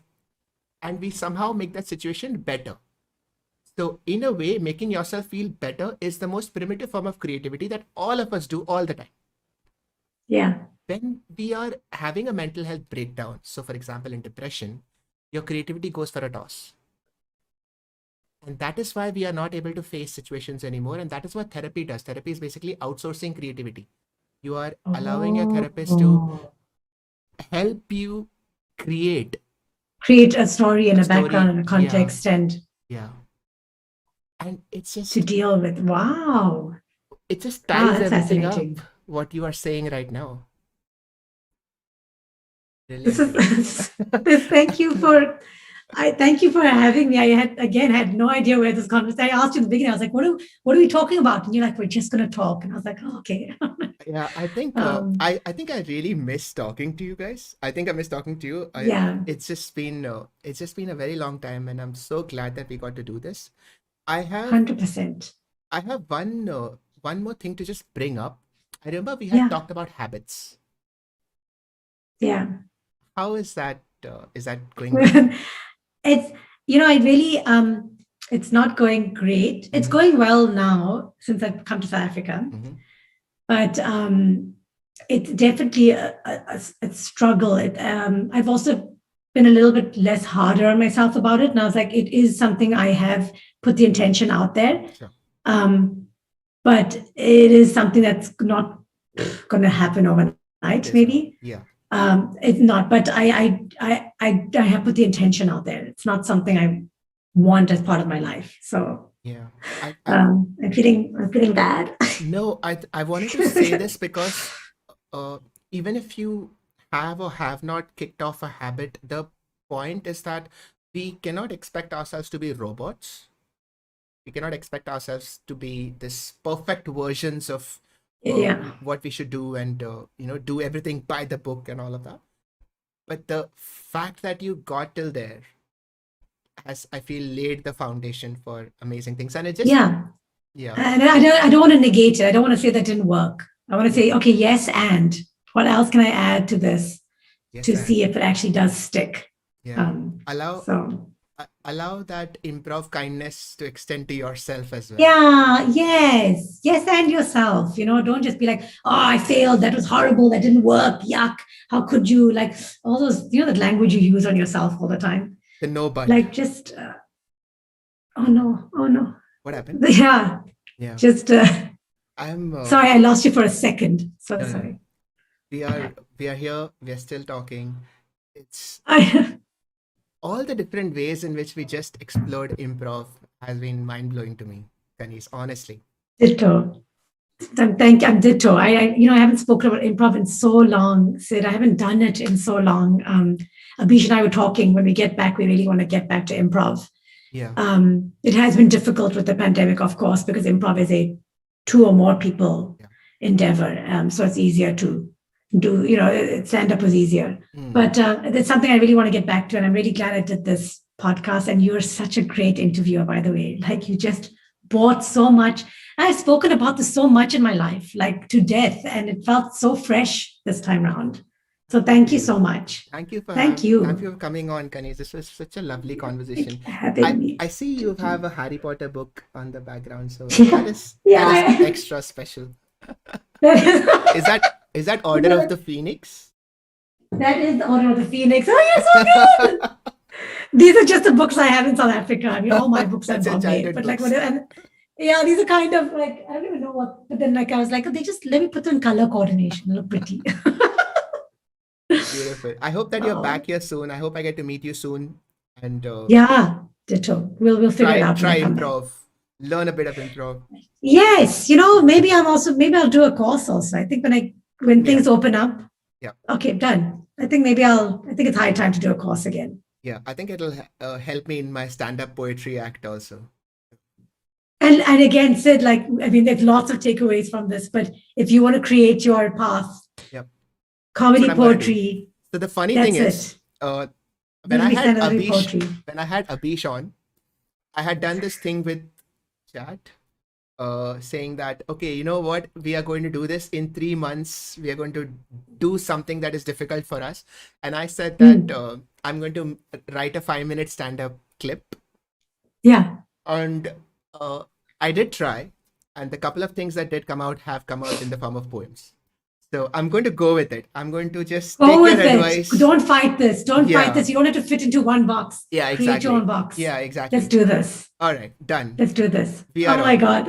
and we somehow make that situation better. So, in a way, making yourself feel better is the most primitive form of creativity that all of us do all the time. Yeah. When we are having a mental health breakdown, so for example, in depression, your creativity goes for a toss. And that is why we are not able to face situations anymore. And that is what therapy does. Therapy is basically outsourcing creativity. You are allowing your therapist to Oh. help you create Create a story and a a background story. and a Yeah, context and yeah. And to deal with. Wow. it just Wow, ties that's everything up, fascinating. what you are saying right now. This Brilliant, brilliant. is this thank you for having me. I had no idea where this conversation. I asked you in the beginning. I was like, what are we talking about?" And you're like, "We're just gonna talk." And I was like, oh, "Okay." Yeah, um, I think I really miss talking to you guys. I think I miss talking to you. yeah, It's just been a very long time, and I'm so glad that we got to do this. I have 100%. I have one more thing to just bring up. I remember we had Yeah, talked about habits. yeah. How is that going with you? It's I really it's not going great. It's Mm-hmm, going well now since I've come to South Africa, mm-hmm, but it's definitely a struggle. I've also been a little bit less harder on myself about it. And I was like, it is something I have put the intention out there. sure. Um, but it is something that's not going to happen It overnight, is not. maybe. Yeah, It's not, but I have put the intention out there. It's not something I want as part of my life. So yeah. I I'm feeling bad. no, I wanted to say this because uh, even if you have or have not kicked off a habit, the point is that we cannot expect ourselves to be robots. We cannot expect ourselves to be this perfect versions of Yeah. what we should do, and do everything by the book and all of that. But the fact that you got till there has, I feel, laid the foundation for amazing things. And it just, Yeah. yeah, And I don't want to negate it. I don't want to say that didn't work. I want to say, okay, yes, and what else can I add to this yes, to and see if it actually does stick? yeah, allow So allow that improv kindness to extend to yourself as well. yeah, yes, and yourself. Don't just be like, oh, I failed. That was horrible. That didn't work. Yuck. How could you? Like all those, that language you use on yourself all the time. The no but. Like just, oh no. What happened? Yeah, Yeah, just. I'm. Sorry, I lost you for a second. So No, no, sorry. we are here. We are still talking. It's I all the different ways in which we just explored improv has been mind blowing to me, Kaneez. Honestly. ditto. Thank you. I'm ditto. I haven't spoken about improv in so long, Sid. I haven't done it in so long. Abish and I were talking when we get back. We really want to get back to improv. Yeah. It has been difficult with the pandemic, of course, because improv is a 2 or more people endeavor. So it's easier to do. Stand up was easier, but it's something I really want to get back to, and I'm really glad I did this podcast. And you're such a great interviewer, by the way. Like you just brought so much. I've spoken about this so much in my life, like to death, and it felt so fresh this time around. So thank you so much. Thank you for Thank you. Thank you for coming on, Kaneez. This was such a lovely conversation. Having me. I see you have a Harry Potter book on the background, so Yeah. that is extra special. Is that Order of the Phoenix? That is the Order of the Phoenix. Oh, you're so good. These are just the books I have in South Africa. I mean, all my books are That's your Bombay. childhood But like, books. whatever. Yeah, these are kind of like, I don't even know what. But then, like, I was like, oh, they just let me put them in color coordination. Look pretty. Beautiful. I hope that you're Oh. back here soon. I hope I get to meet you soon, and Yeah, ditto. We'll figure it out. try when I come back. improv, learn a bit of improv. Yes, maybe I'll do a course also. I think when things open up. Yeah. Okay, done. I think it's high time to do a course again. Yeah, I think it'll help me in my stand-up poetry act also. And again, Sid, like, I mean, there's lots of takeaways from this, but if you want to create your path, Yep. comedy, That's what I'm gonna do. poetry, So the funny that's thing is, it. when I Maybe had stand-up Abish, poetry. when I had Abish on, I had done this thing with chat, saying that, okay, you know what, we are going to do this in 3 months. We are going to do something that is difficult for us. And I said that I'm going to write a 5-minute stand-up clip. Yeah. And I did try, and the couple of things that did come out have come out in the form of poems. So I'm going to go with it. I'm going to just take Go with your it. advice. Don't fight this. Don't Yeah. fight this. You don't have to fit into one box. Yeah, Create exactly. your own box. Yeah, exactly. Let's do this. All right, done. Let's do this. We Oh are my on. God.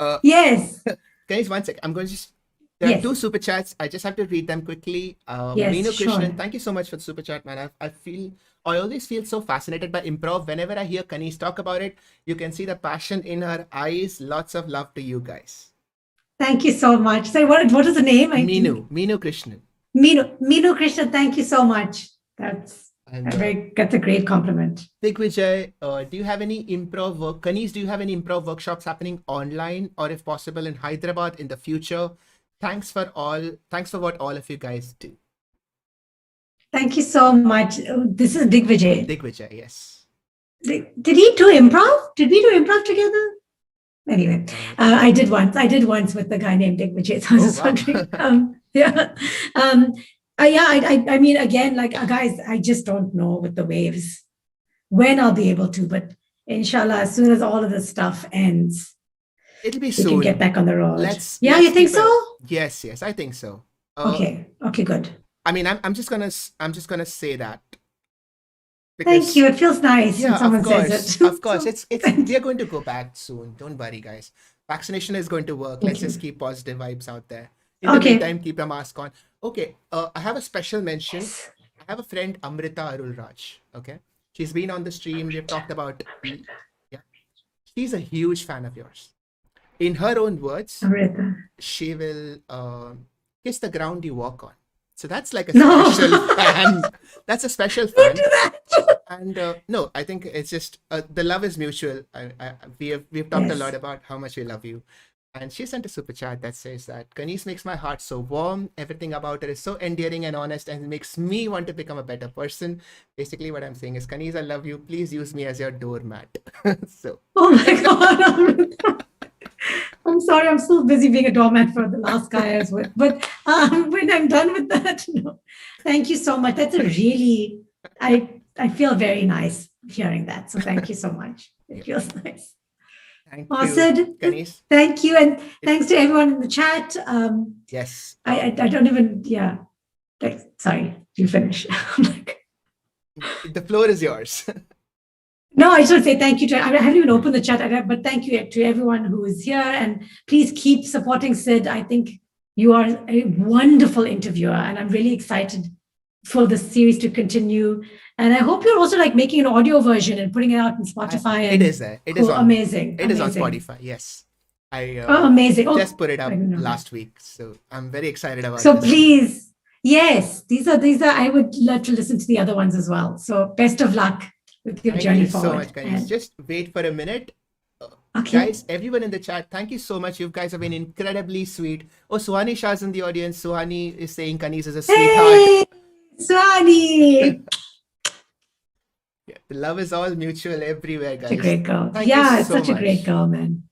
Uh, Yes. Guys, one sec. I'm going to just. There Yes. are 2 super chats. I just have to read them quickly. Yes, Meenu sure. Krishnan, thank you so much for the super chat, man. I always feel so fascinated by improv. Whenever I hear Kaneez talk about it, you can see the passion in her eyes. Lots of love to you guys. Thank you so much. So what is the name? Meenu Krishnan. Meenu Krishna, thank you so much. That's And a great compliment. Digvijay, do you have any improv work? Kaneez, do you have any improv workshops happening online, or if possible in Hyderabad in the future? Thanks for what all of you guys do. Thank you so much. This is Digvijay. Digvijay, yes. Did he do improv? Did we do improv together? Anyway, I did once with the guy named Digvijay. So I was just wow. wondering. Yeah. I mean, again, like, guys, I just don't know with the waves when I'll be able to, but inshallah, as soon as all of this stuff ends, It'll be we soon. can get back on the road. Let's you think keep it- so? Yes, I think so. Okay, good. I mean, I'm just gonna say that. Thank you. It feels nice Yeah, when someone of course, says it. of course. It's we are going to go back soon. Don't worry, guys. Vaccination is going to work. Let's just keep positive vibes out there. In the Okay. meantime, keep your mask on. Okay. I have a special mention. I have a friend, Amrita Arulraj. Okay. She's been on the stream. We've talked about. Yeah. She's a huge fan of yours. In her own words, Amrita. she will kiss the ground you walk on. So that's like a No. special fan. That's a special fan. And no, I think it's just the love is mutual. We've talked a Yes. lot about how much we love you. And she sent a super chat that says that Kaneez makes my heart so warm. Everything about her is so endearing and honest, and it makes me want to become a better person. Basically, what I'm saying is, Kaneez, I love you. Please use me as your doormat. So, Oh my God. I'm sorry, I'm so busy being a doormat for the last guy I was with. But when I'm done with that, no. Thank you so much. That's a really, I feel very nice hearing that. So thank you so much. It feels nice. thank Oh, you, Sid, Kaneez. thank you. And thanks to everyone in the chat. Yes. I don't even, yeah. Sorry, you finish. The floor is yours. No, I just want to say thank you to, I haven't even opened the chat, but thank you to everyone who is here. And please keep supporting Sid. I think you are a wonderful interviewer, and I'm really excited for the series to continue. And I hope you're also like making an audio version and putting it out on Spotify. It is there. It is on. Amazing. It is on Spotify. Yes. Oh, amazing. Oh, just put it up I didn't know last week. So I'm very excited about So this. please, yes, these are, I would love to listen to the other ones as well. So best of luck with your journey forward. Thank you so much, guys. Just wait for a minute. Okay. Guys, everyone in the chat, thank you so much. You guys have been incredibly sweet. Oh, Suhani Shah's in the audience. Suhani is saying Kaneez is a sweetheart. Hey, Suhani. Yeah, the love is all mutual everywhere, guys. Such a great girl. Thank you Yeah, so such a much. great girl, man.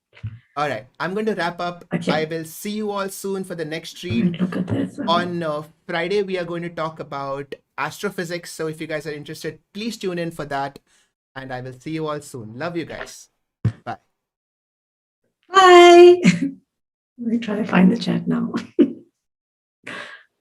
All right, I'm going to wrap up. Okay. I will see you all soon for the next stream. Look at this. On Friday, we are going to talk about astrophysics. So if you guys are interested, please tune in for that. And I will see you all soon. Love you guys. Bye. Bye. Let me try to find the chat now.